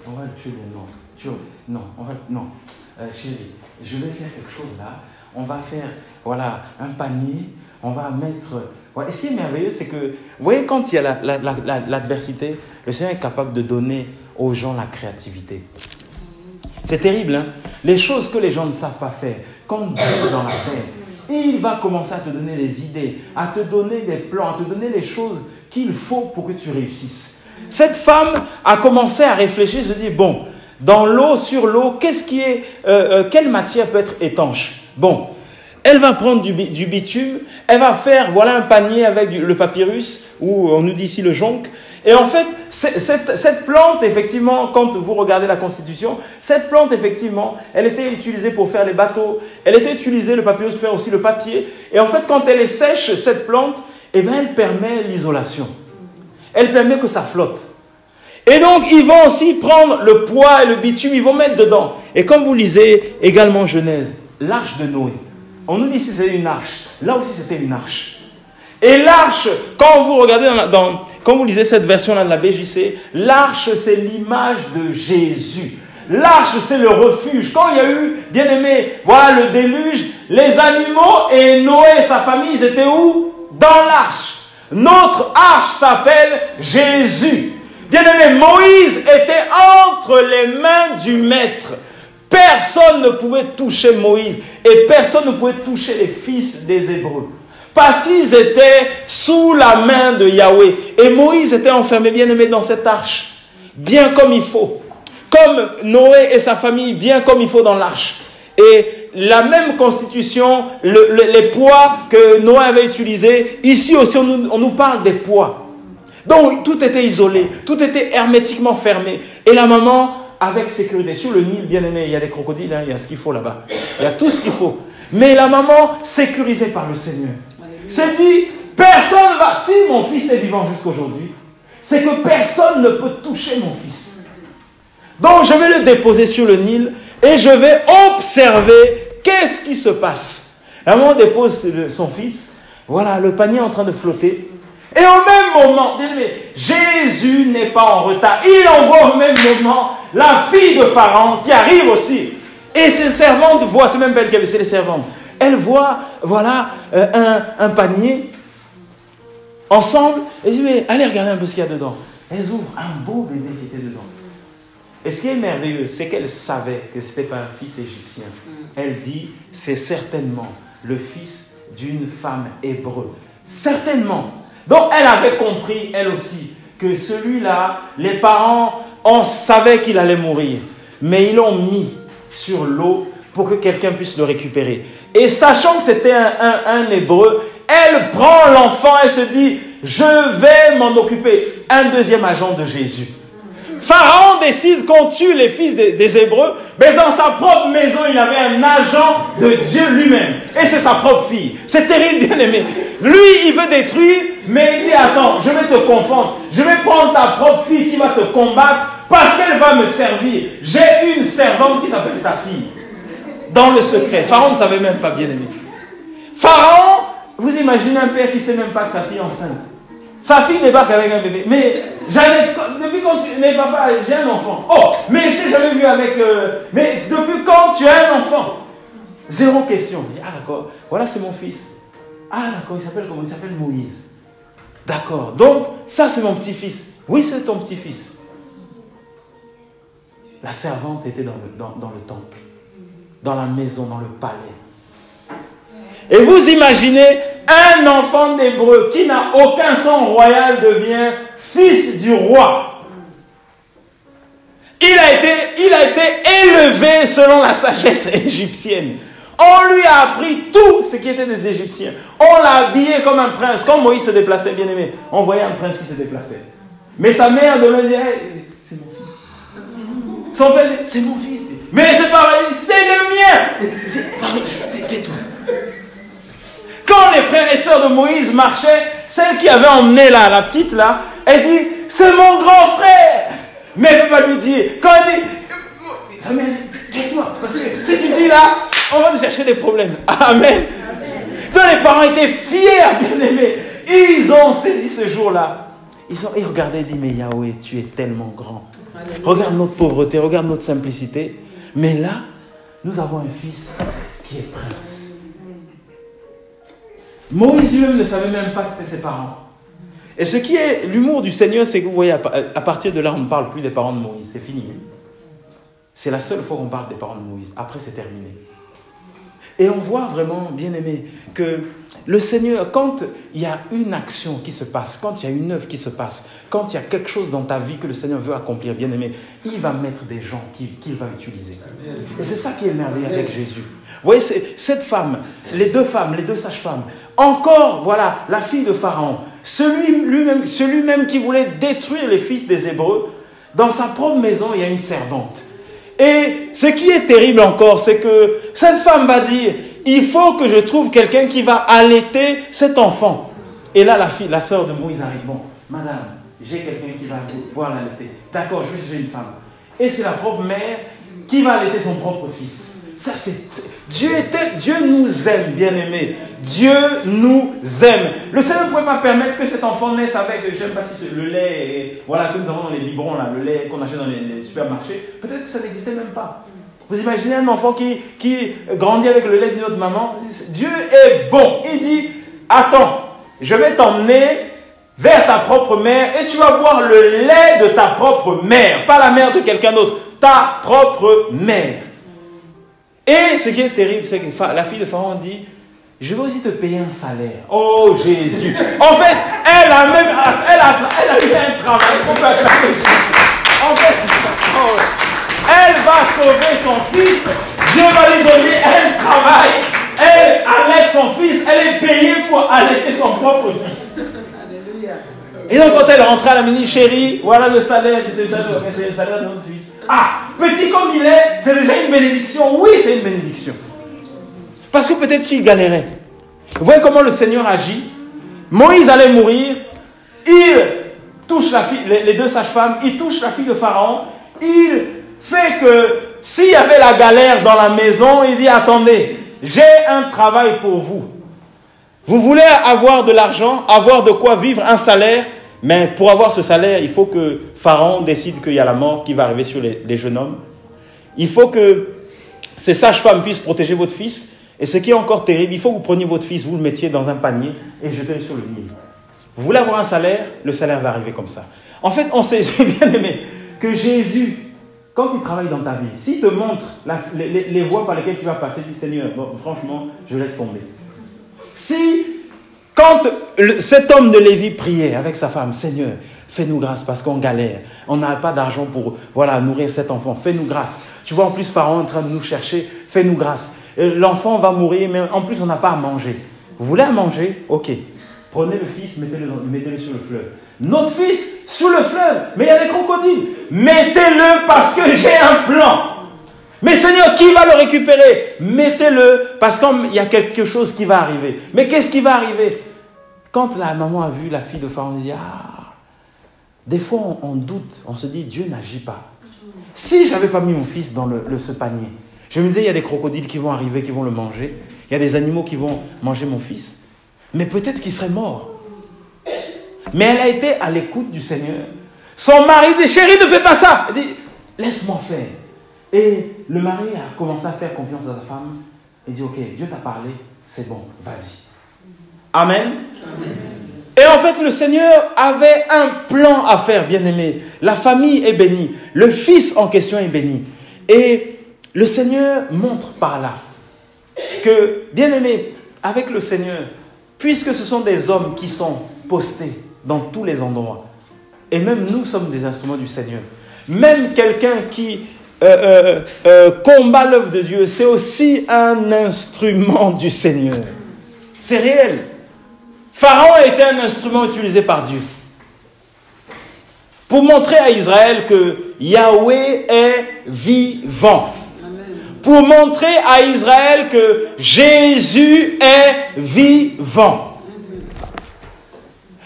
on va le tuer maintenant. Non, chérie, je vais faire quelque chose là. On va faire, voilà, un panier. On va mettre... Ouais, et ce qui est merveilleux, c'est que, vous voyez, quand il y a l'adversité, le Seigneur est capable de donner aux gens la créativité. C'est terrible, hein? Les choses que les gens ne savent pas faire, quand Dieu est dans la terre, il va commencer à te donner des idées, à te donner des plans, à te donner les choses qu'il faut pour que tu réussisses. Cette femme a commencé à réfléchir, se dit, bon, dans l'eau, sur l'eau, quelle matière peut être étanche? Bon, elle va prendre du bitume, elle va faire, voilà, un panier avec le papyrus, ou on nous dit ici le jonc. Et en fait, cette plante, effectivement, quand vous regardez la Constitution, cette plante, effectivement, elle était utilisée pour faire les bateaux. Elle était utilisée, le papyrus, pour faire aussi le papier. Et en fait, quand elle est sèche, cette plante, eh bien, elle permet l'isolation. Elle permet que ça flotte. Et donc, ils vont aussi prendre le poids et le bitume, ils vont mettre dedans. Et comme vous lisez également Genèse, l'arche de Noé. On nous dit si c'était une arche. Là aussi, c'était une arche. Et l'arche, quand vous regardez, quand vous lisez cette version-là de la BJC, l'arche, c'est l'image de Jésus. L'arche, c'est le refuge. Quand il y a eu, bien aimé, voilà le déluge, les animaux et Noé et sa famille, ils étaient où? Dans l'arche. Notre arche s'appelle Jésus. Bien aimé, Moïse était entre les mains du Maître. Personne ne pouvait toucher Moïse et personne ne pouvait toucher les fils des Hébreux. Parce qu'ils étaient sous la main de Yahweh. Et Moïse était enfermé, bien aimé, dans cette arche. Bien comme il faut. Comme Noé et sa famille, bien comme il faut dans l'arche. Et la même constitution, les poids que Noé avait utilisés, ici aussi on nous parle des poids. Donc tout était isolé, tout était hermétiquement fermé. Et la maman, avec sécurité, sur le Nil, bien aimé, il y a des crocodiles, hein, il y a ce qu'il faut là-bas. Il y a tout ce qu'il faut. Mais la maman, sécurisée par le Seigneur, s'est dit, personne va, si mon fils est vivant jusqu'aujourd'hui, c'est que personne ne peut toucher mon fils. Donc je vais le déposer sur le Nil et je vais observer qu'est-ce qui se passe. La maman dépose son fils, voilà, le panier est en train de flotter. Et au même moment, bien aimé, Jésus n'est pas en retard. Il envoie au même moment la fille de Pharaon qui arrive aussi. Et ces servantes voient, c'est même pas elle qui avait, c'est les servantes. Elles voient, voilà, un panier ensemble. Elles disent, mais allez regarder un peu ce qu'il y a dedans. Elles ouvrent un beau bébé qui était dedans. Et ce qui est merveilleux, c'est qu'elle savait que ce n'était pas un fils égyptien. Elle dit, c'est certainement le fils d'une femme hébreu. Certainement. Donc elle avait compris, elle aussi, que celui-là, les parents, on savait qu'il allait mourir. Mais ils l'ont mis sur l'eau pour que quelqu'un puisse le récupérer. Et sachant que c'était un hébreu, elle prend l'enfant et se dit, je vais m'en occuper. Un deuxième agent de Jésus. Pharaon décide qu'on tue les fils des Hébreux, mais dans sa propre maison, il avait un agent de Dieu lui-même. Et c'est sa propre fille. C'est terrible, bien aimé. Lui, il veut détruire, mais il dit, attends, je vais te confondre. Je vais prendre ta propre fille qui va te combattre parce qu'elle va me servir. J'ai une servante qui s'appelle ta fille. Dans le secret. Pharaon ne savait même pas, bien aimé. Pharaon, vous imaginez un père qui ne sait même pas que sa fille est enceinte. Sa fille débarque avec un bébé. Mais depuis quand tu... Mais papa, j'ai un enfant. Oh, mais je t'ai jamais vu avec... mais depuis quand tu as un enfant? Zéro question. Il dit, ah d'accord, voilà c'est mon fils. Ah d'accord, il s'appelle comment? Il s'appelle Moïse. D'accord, donc ça c'est mon petit-fils. Oui, c'est ton petit-fils. La servante était dans le temple, dans la maison, dans le palais. Et vous imaginez un enfant d'Hébreu qui n'a aucun sang royal devient fils du roi. Il a été élevé selon la sagesse égyptienne. On lui a appris tout ce qui était des Égyptiens. On l'a habillé comme un prince. Quand Moïse se déplaçait, bien aimé, on voyait un prince qui se déplaçait. Mais sa mère de lui dire, hey, c'est mon fils. Son père dit, c'est mon fils. Mais c'est pareil, c'est le mien. C'est pareil, tais-toi. Quand les frères et sœurs de Moïse marchaient, celle qui avait emmené la petite là, elle dit, c'est mon grand frère. Mais elle ne peut pas lui dire. Quand elle dit, sa mère dit, tais-toi. Parce que si tu dis là, on va te chercher des problèmes. Amen. Donc les parents étaient fiers, bien aimés. Ils ont saisi ce jour-là. Ils regardaient et dit, mais Yahweh, tu es tellement grand. Regarde notre pauvreté, regarde notre simplicité. Mais là, nous avons un fils qui est prince. Moïse lui-même ne savait même pas que c'était ses parents. Et ce qui est l'humour du Seigneur, c'est que vous voyez, à partir de là, on ne parle plus des parents de Moïse. C'est fini. C'est la seule fois qu'on parle des parents de Moïse. Après, c'est terminé. Et on voit vraiment, bien aimé, que le Seigneur, quand il y a une action qui se passe, quand il y a une œuvre qui se passe, quand il y a quelque chose dans ta vie que le Seigneur veut accomplir, bien aimé, il va mettre des gens qu'il va utiliser. Et c'est ça qui est merveilleux avec Jésus. Vous voyez, cette femme, les deux sages-femmes, encore, voilà, la fille de Pharaon, celui-même qui voulait détruire les fils des Hébreux, dans sa propre maison, il y a une servante. Et ce qui est terrible encore, c'est que cette femme va dire, il faut que je trouve quelqu'un qui va allaiter cet enfant. Et là, la sœur de Moïse arrive. Bon, madame, j'ai quelqu'un qui va pouvoir l'allaiter. D'accord, je vais chercher une femme. Et c'est la propre mère qui va allaiter son propre fils. Ça, Dieu nous aime, bien-aimés. Dieu nous aime. Le Seigneur ne pouvait pas permettre que cet enfant naisse avec, je ne sais pas si c'est le lait, voilà, que nous avons dans les biberons, là, le lait qu'on achète dans les supermarchés. Peut-être que ça n'existait même pas. Vous imaginez un enfant qui grandit avec le lait d'une autre maman? Dieu est bon. Il dit, attends, je vais t'emmener vers ta propre mère et tu vas boire le lait de ta propre mère. Pas la mère de quelqu'un d'autre, ta propre mère. Et ce qui est terrible, c'est que la fille de Pharaon dit, je vais aussi te payer un salaire. Oh Jésus. En fait, elle a eu un travail. En fait, elle va sauver son fils. Dieu va lui donner un travail. Elle allaite son fils. Elle est payée pour allaiter son propre fils. Et donc quand elle rentre à la mini chérie, voilà le salaire. C'est le salaire de notre fils. Ah, petit comme il est, c'est déjà une bénédiction. Oui, c'est une bénédiction. Parce que peut-être qu'il galérait. Vous voyez comment le Seigneur agit. Moïse allait mourir. Il touche la fille, les deux sages-femmes. Il touche la fille de Pharaon. Il fait que s'il y avait la galère dans la maison, il dit, attendez, j'ai un travail pour vous. Vous voulez avoir de l'argent, avoir de quoi vivre, un salaire, mais pour avoir ce salaire, il faut que Pharaon décide qu'il y a la mort qui va arriver sur les jeunes hommes. Il faut que ces sages-femmes puissent protéger votre fils. Et ce qui est encore terrible, il faut que vous preniez votre fils, vous le mettiez dans un panier et jetez-le sur le Nil. Vous voulez avoir un salaire, le salaire va arriver comme ça. En fait, on sait, c'est bien aimé, que Jésus, quand il travaille dans ta vie, s'il te montre les voies par lesquelles tu vas passer, dis Seigneur, bon, franchement, je laisse tomber. Si, quand cet homme de Lévi priait avec sa femme, Seigneur, fais-nous grâce parce qu'on galère, on n'a pas d'argent pour nourrir cet enfant, fais-nous grâce. Tu vois, en plus, Pharaon est en train de nous chercher, fais-nous grâce. L'enfant va mourir, mais en plus, on n'a pas à manger. Vous voulez à manger? Ok. Prenez le fils, mettez-le sur le fleuve. Notre fils, sous le fleuve, mais il y a des crocodiles. Mettez-le parce que j'ai un plan. Mais Seigneur, qui va le récupérer? Mettez-le parce qu'il y a quelque chose qui va arriver. Mais qu'est-ce qui va arriver? Quand la maman a vu la fille de Pharaon, elle dit, des fois on doute, on se dit, Dieu n'agit pas. Si je n'avais pas mis mon fils dans ce panier, je me disais, il y a des crocodiles qui vont arriver, qui vont le manger. Il y a des animaux qui vont manger mon fils. Mais peut-être qu'il serait mort. Mais elle a été à l'écoute du Seigneur. Son mari dit, chérie, ne fais pas ça. Elle dit, laisse-moi faire. Et le mari a commencé à faire confiance à sa femme. Il dit, ok, Dieu t'a parlé, c'est bon, vas-y. Amen. Amen. Et en fait, le Seigneur avait un plan à faire, bien-aimé. La famille est bénie. Le fils en question est béni. Et le Seigneur montre par là que, bien-aimé, avec le Seigneur, puisque ce sont des hommes qui sont postés dans tous les endroits, et même nous sommes des instruments du Seigneur, même quelqu'un qui combat l'œuvre de Dieu, c'est aussi un instrument du Seigneur. C'est réel. Pharaon a été un instrument utilisé par Dieu pour montrer à Israël que Yahweh est vivant. Pour montrer à Israël que Jésus est vivant.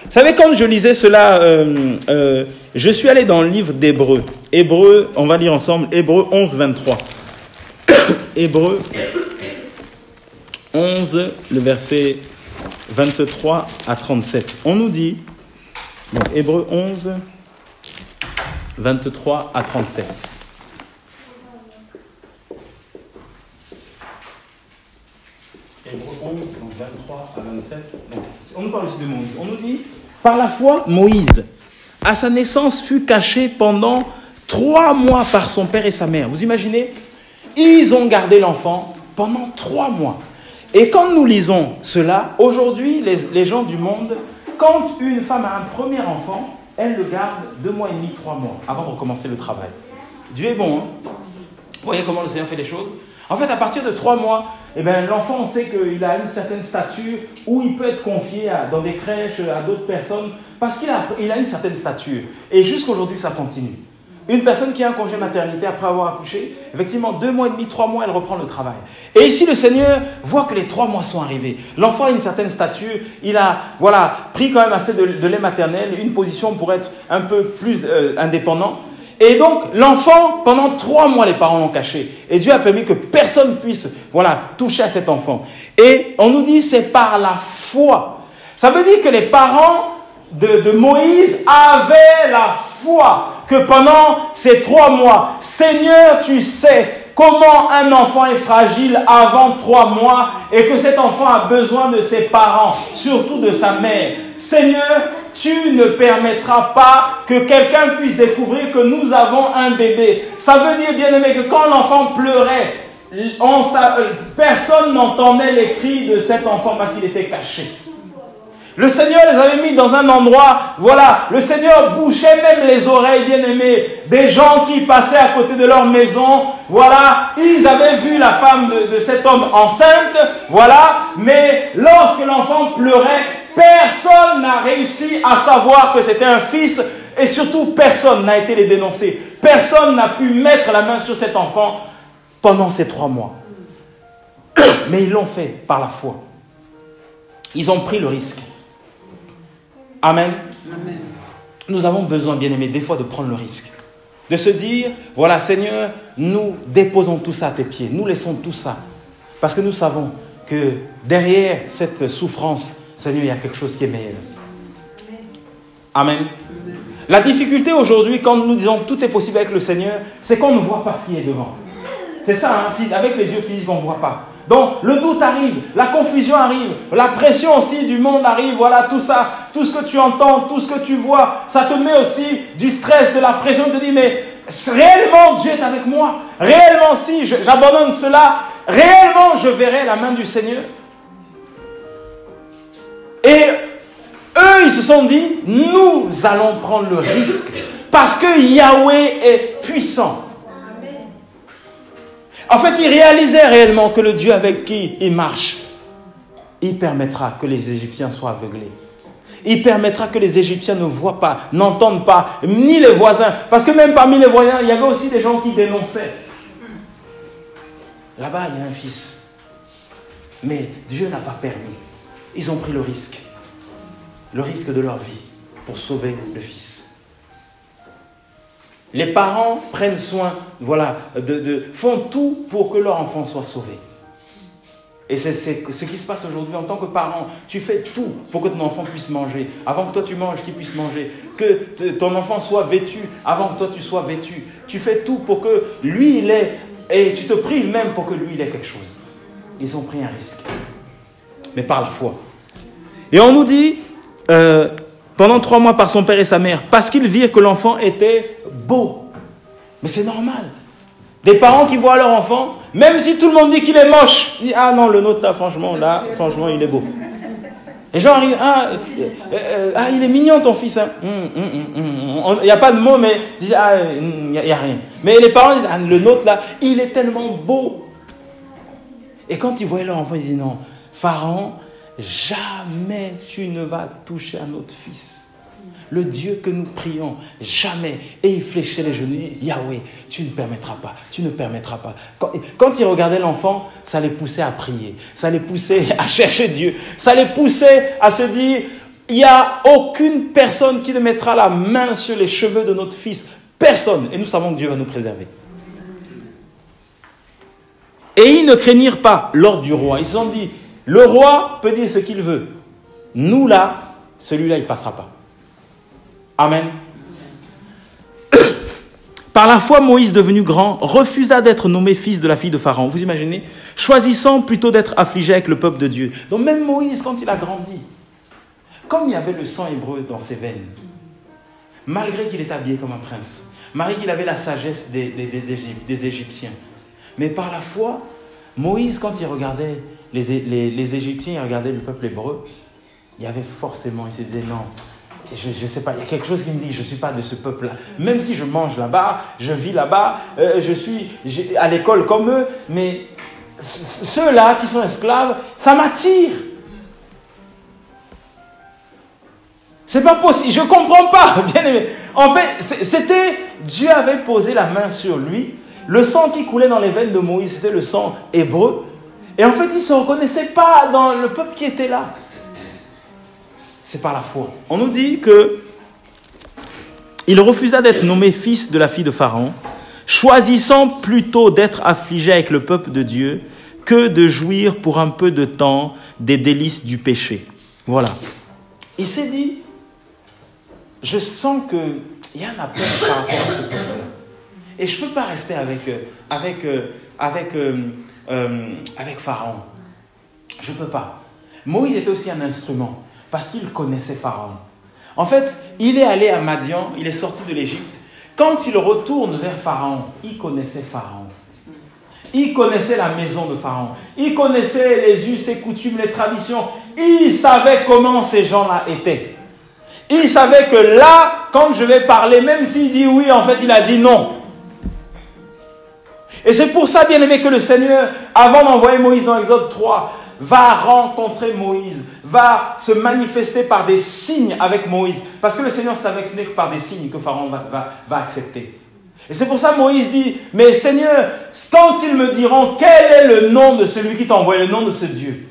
Vous savez, quand je lisais cela, je suis allé dans le livre d'Hébreux. Hébreux, on va lire ensemble, Hébreux 11, 23. Hébreux 11, le verset 23 à 37. On nous dit, donc Hébreux 11, 23 à 37. Hébreux 11, donc 23 à 27. Donc, on nous parle aussi de Moïse. On nous dit, par la foi, Moïse, à sa naissance, fut caché pendant 3 mois par son père et sa mère. Vous imaginez? Ils ont gardé l'enfant pendant 3 mois. Et quand nous lisons cela, aujourd'hui, les gens du monde, quand une femme a un premier enfant, elle le garde 2 mois et demi, 3 mois, avant de recommencer le travail. Dieu est bon, hein? Vous voyez comment le Seigneur fait les choses? En fait, à partir de 3 mois, l'enfant, on sait qu'il a une certaine stature où il peut être confié dans des crèches, à d'autres personnes, parce qu'il a une certaine stature. Et jusqu'aujourd'hui, ça continue. Une personne qui a un congé maternité après avoir accouché, effectivement, 2 mois et demi, 3 mois, elle reprend le travail. Et ici, le Seigneur voit que les 3 mois sont arrivés. L'enfant a une certaine stature, il a pris quand même assez de lait maternel, une position pour être un peu plus indépendant. Et donc, l'enfant, pendant 3 mois, les parents l'ont caché. Et Dieu a permis que personne puisse toucher à cet enfant. Et on nous dit, c'est par la foi. Ça veut dire que les parents de Moïse avaient la foi que pendant ces 3 mois, Seigneur, tu sais comment un enfant est fragile avant 3 mois et que cet enfant a besoin de ses parents, surtout de sa mère. Seigneur, tu ne permettras pas que quelqu'un puisse découvrir que nous avons un bébé. Ça veut dire, bien-aimé, que quand l'enfant pleurait, personne n'entendait les cris de cet enfant parce qu'il était caché. Le Seigneur les avait mis dans un endroit, le Seigneur bouchait même les oreilles, bien-aimés, des gens qui passaient à côté de leur maison, ils avaient vu la femme de cet homme enceinte, mais lorsque l'enfant pleurait, personne n'a réussi à savoir que c'était un fils, et surtout personne n'a été les dénoncer. Personne n'a pu mettre la main sur cet enfant pendant ces 3 mois. Mais ils l'ont fait par la foi. Ils ont pris le risque. Amen. Amen. Nous avons besoin, bien-aimés, des fois de prendre le risque. De se dire, Seigneur, nous déposons tout ça à tes pieds. Nous laissons tout ça. Parce que nous savons que derrière cette souffrance, Seigneur, il y a quelque chose qui est meilleur. Amen. La difficulté aujourd'hui, quand nous disons tout est possible avec le Seigneur, c'est qu'on ne voit pas ce qui est devant. C'est ça, hein, avec les yeux physiques, on ne voit pas. Donc, le doute arrive, la confusion arrive, la pression aussi du monde arrive, voilà, tout ça, tout ce que tu entends, tout ce que tu vois, ça te met aussi du stress, de la pression, tu te dis, mais réellement, Dieu est avec moi. Réellement, si j'abandonne cela, réellement, je verrai la main du Seigneur. Et eux, ils se sont dit, nous allons prendre le risque parce que Yahweh est puissant. En fait, ils réalisaient réellement que le Dieu avec qui ils marchent, il permettra que les Égyptiens soient aveuglés. Il permettra que les Égyptiens ne voient pas, n'entendent pas, ni les voisins. Parce que même parmi les voisins, il y avait aussi des gens qui dénonçaient. Là-bas, il y a un fils. Mais Dieu n'a pas permis. Ils ont pris le risque de leur vie pour sauver le fils. Les parents prennent soin, voilà, font tout pour que leur enfant soit sauvé. Et c'est ce qui se passe aujourd'hui en tant que parent. Tu fais tout pour que ton enfant puisse manger. Avant que toi tu manges, qu'il puisse manger. Que ton enfant soit vêtu avant que toi tu sois vêtu. Tu fais tout pour que lui il ait, et tu te prives même pour que lui il ait quelque chose. Ils ont pris un risque. Mais par la foi. Et on nous dit, pendant 3 mois par son père et sa mère, parce qu'ils virent que l'enfant était beau. Mais c'est normal. Des parents qui voient leur enfant, même si tout le monde dit qu'il est moche, ils disent, ah non, le nôtre là, franchement, il est beau. Les gens arrivent, il est mignon ton fils. Hein. Il n'y a pas de mots, mais ils disent, il n'y a rien. Mais les parents disent, le nôtre là, il est tellement beau. Et quand ils voyaient leur enfant, ils disent, non, Pharaon, jamais tu ne vas toucher à notre fils. Le Dieu que nous prions, jamais. Et il fléchait les genoux. Yahweh, tu ne permettras pas. Tu ne permettras pas. Quand ils regardaient l'enfant, ça les poussait à prier. Ça les poussait à chercher Dieu. Ça les poussait à se dire, il n'y a aucune personne qui ne mettra la main sur les cheveux de notre fils. Personne. Et nous savons que Dieu va nous préserver. Et ils ne craignirent pas l'ordre du roi. Ils se sont dit, le roi peut dire ce qu'il veut. Nous là, celui-là, il ne passera pas. Amen. Par la foi, Moïse, devenu grand, refusa d'être nommé fils de la fille de Pharaon. Vous imaginez? Choisissant plutôt d'être affligé avec le peuple de Dieu. Donc même Moïse, quand il a grandi, comme il y avait le sang hébreu dans ses veines, malgré qu'il est habillé comme un prince, malgré qu'il avait la sagesse des Égyptiens, mais par la foi, Moïse, quand il regardait les Égyptiens, il regardait le peuple hébreu, il y avait forcément, il se disait non, je ne sais pas, il y a quelque chose qui me dit je ne suis pas de ce peuple-là. Même si je mange là-bas, je vis là-bas, je suis à l'école comme eux, mais ceux-là qui sont esclaves, ça m'attire. C'est pas possible, je ne comprends pas, bien aimé. En fait, c'était, Dieu avait posé la main sur lui, le sang qui coulait dans les veines de Moïse, c'était le sang hébreu, et en fait, il ne se reconnaissait pas dans le peuple qui était là. C'est par la foi. On nous dit que il refusa d'être nommé fils de la fille de Pharaon, choisissant plutôt d'être affligé avec le peuple de Dieu que de jouir pour un peu de temps des délices du péché. Voilà. Il s'est dit, je sens qu'il y a un appel par rapport à ce peuple-là. Et je ne peux pas rester avec Pharaon. Je ne peux pas. Moïse était aussi un instrument. Parce qu'il connaissait Pharaon. En fait, il est allé à Madian, il est sorti de l'Égypte. Quand il retourne vers Pharaon, il connaissait Pharaon. Il connaissait la maison de Pharaon. Il connaissait les us, ses coutumes, les traditions. Il savait comment ces gens-là étaient. Il savait que là, quand je vais parler, même s'il dit oui, en fait, il a dit non. Et c'est pour ça, bien aimé, que le Seigneur, avant d'envoyer Moïse dans Exode 3, va rencontrer Moïse, va se manifester par des signes avec Moïse. Parce que le Seigneur savait que ce n'est que par des signes que Pharaon va accepter. Et c'est pour ça que Moïse dit, mais Seigneur, quand ils me diront quel est le nom de celui qui t'a envoyé, le nom de ce Dieu,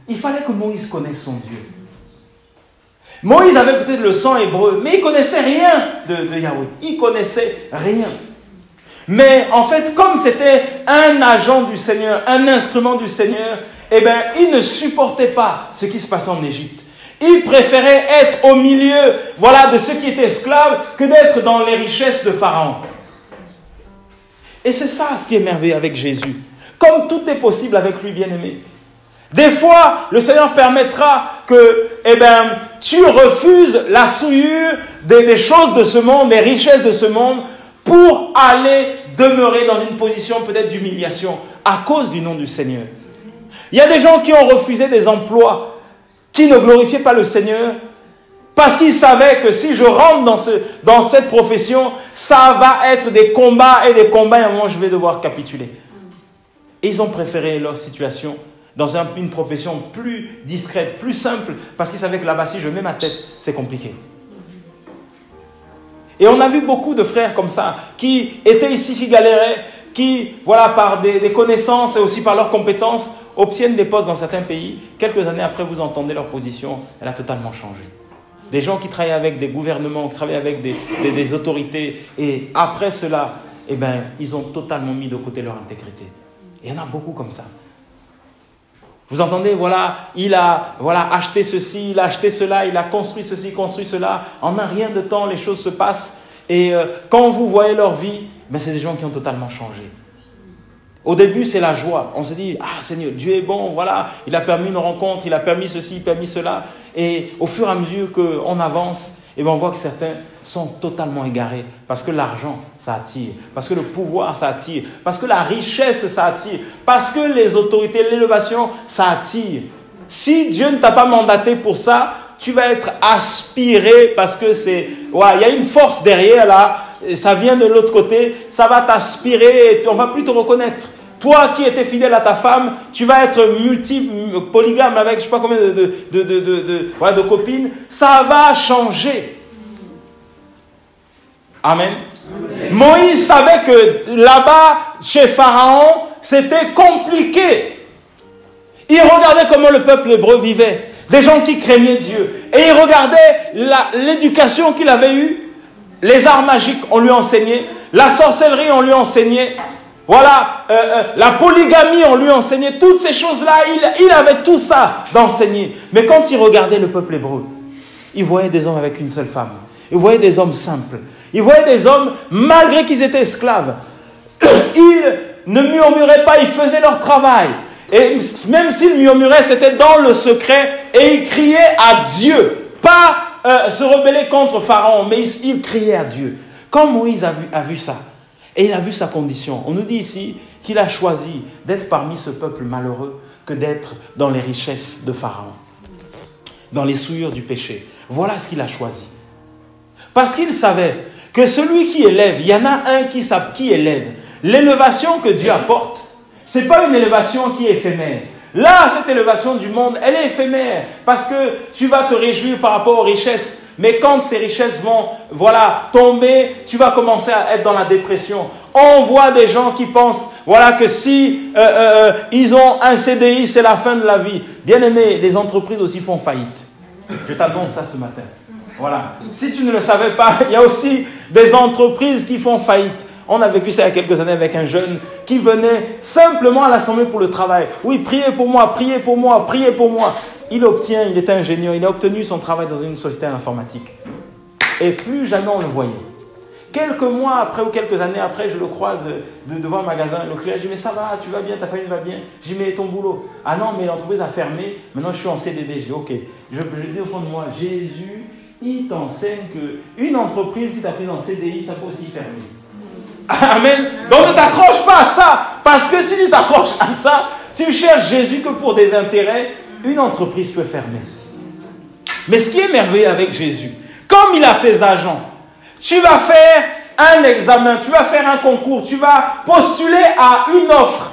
il fallait que Moïse connaisse son Dieu. Moïse avait peut-être le sang hébreu, mais il ne connaissait rien de Yahweh. Il ne connaissait rien. Mais en fait, comme c'était un agent du Seigneur, un instrument du Seigneur, eh bien, ils ne supportaient pas ce qui se passait en Égypte. Ils préféraient être au milieu, voilà, de ceux qui étaient esclaves que d'être dans les richesses de Pharaon. Et c'est ça ce qui est merveilleux avec Jésus. Comme tout est possible avec lui, bien-aimé. Des fois, le Seigneur permettra que, eh ben, tu refuses la souillure des choses de ce monde, des richesses de ce monde, pour aller demeurer dans une position peut-être d'humiliation à cause du nom du Seigneur. Il y a des gens qui ont refusé des emplois qui ne glorifiaient pas le Seigneur parce qu'ils savaient que si je rentre dans cette profession, ça va être des combats et à un moment je vais devoir capituler. Et ils ont préféré leur situation dans une profession plus discrète, plus simple, parce qu'ils savaient que là-bas, si je mets ma tête, c'est compliqué. Et on a vu beaucoup de frères comme ça, qui étaient ici, qui galéraient, qui, voilà, par des connaissances et aussi par leurs compétences, obtiennent des postes dans certains pays. Quelques années après, vous entendez leur position, elle a totalement changé. Des gens qui travaillent avec des gouvernements, qui travaillent avec des autorités, et après cela, eh ben, ils ont totalement mis de côté leur intégrité. Et il y en a beaucoup comme ça. Vous entendez, voilà, il a acheté ceci, il a acheté cela, il a construit ceci, construit cela. En un rien de temps, les choses se passent. Et quand vous voyez leur vie, ben c'est des gens qui ont totalement changé. Au début, c'est la joie. On se dit, ah Seigneur, Dieu est bon, voilà, il a permis une rencontre, il a permis ceci, il a permis cela. Et au fur et à mesure qu'on avance, et ben on voit que certains sont totalement égarés. Parce que l'argent, ça attire. Parce que le pouvoir, ça attire. Parce que la richesse, ça attire. Parce que les autorités, l'élévation, ça attire. Si Dieu ne t'a pas mandaté pour ça, tu vas être aspiré parce que c'est... Ouais, il y a une force derrière là, ça vient de l'autre côté, ça va t'aspirer et on ne va plus te reconnaître. Toi qui étais fidèle à ta femme, tu vas être polygame avec je ne sais pas combien de copines. Ça va changer. Amen. Amen. Moïse savait que là-bas, chez Pharaon, c'était compliqué. Il regardait comment le peuple hébreu vivait. Des gens qui craignaient Dieu. Et il regardait l'éducation qu'il avait eue. Les arts magiques, on lui enseignait. La sorcellerie, on lui enseignait. Voilà, la polygamie, on lui enseignait. Toutes ces choses-là, il avait tout ça d'enseigner. Mais quand il regardait le peuple hébreu, il voyait des hommes avec une seule femme. Il voyait des hommes simples. Il voyait des hommes, malgré qu'ils étaient esclaves, ils ne murmuraient pas, ils faisaient leur travail. Et même s'ils murmuraient, c'était dans le secret et ils criaient à Dieu. Pas se rebeller contre Pharaon, mais ils criaient à Dieu. Quand Moïse a vu ça, et il a vu sa condition, on nous dit ici qu'il a choisi d'être parmi ce peuple malheureux que d'être dans les richesses de Pharaon, dans les souillures du péché. Voilà ce qu'il a choisi. Parce qu'il savait que celui qui élève, il y en a un qui élève. L'élévation que Dieu apporte, ce n'est pas une élévation qui est éphémère. Là, cette élévation du monde, elle est éphémère. Parce que tu vas te réjouir par rapport aux richesses. Mais quand ces richesses vont tomber, tu vas commencer à être dans la dépression. On voit des gens qui pensent que si ils ont un CDI, c'est la fin de la vie. Bien aimé, les entreprises aussi font faillite. Je t'annonce ça ce matin. Voilà. Si tu ne le savais pas, il y a aussi des entreprises qui font faillite. On a vécu ça il y a quelques années avec un jeune qui venait simplement à l'assemblée pour le travail. Oui, priez pour moi, priez pour moi, priez pour moi. Il était ingénieur, il a obtenu son travail dans une société informatique. Et plus jamais on le voyait. Quelques mois après ou quelques années après, je le croise devant un magasin. Le client dit, mais ça va, tu vas bien, ta famille va bien. J'ai dit, mais ton boulot. Ah non, mais l'entreprise a fermé. Maintenant, je suis en CDD. J'ai dit, ok. Je dis au fond de moi, Jésus, il t'enseigne qu'une entreprise qui t'a pris en CDI, ça peut aussi fermer. Amen. Donc ne t'accroche pas à ça. Parce que si tu t'accroches à ça, tu cherches Jésus que pour des intérêts, une entreprise peut fermer. Mais ce qui est merveilleux avec Jésus, comme il a ses agents, tu vas faire un examen, tu vas faire un concours, tu vas postuler à une offre.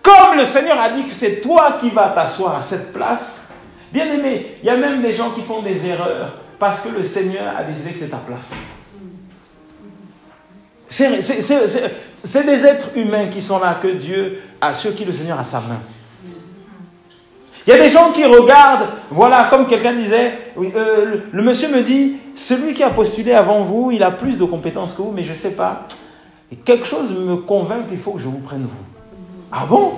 Comme le Seigneur a dit que c'est toi qui vas t'asseoir à cette place, bien aimé, il y a même des gens qui font des erreurs parce que le Seigneur a décidé que c'est ta place. C'est des êtres humains qui sont là, que Dieu a, sur qui le Seigneur a sa main. Il y a des gens qui regardent, comme quelqu'un disait, le monsieur me dit, celui qui a postulé avant vous, il a plus de compétences que vous, mais je ne sais pas. Et quelque chose me convainc qu'il faut que je vous prenne vous. Ah bon?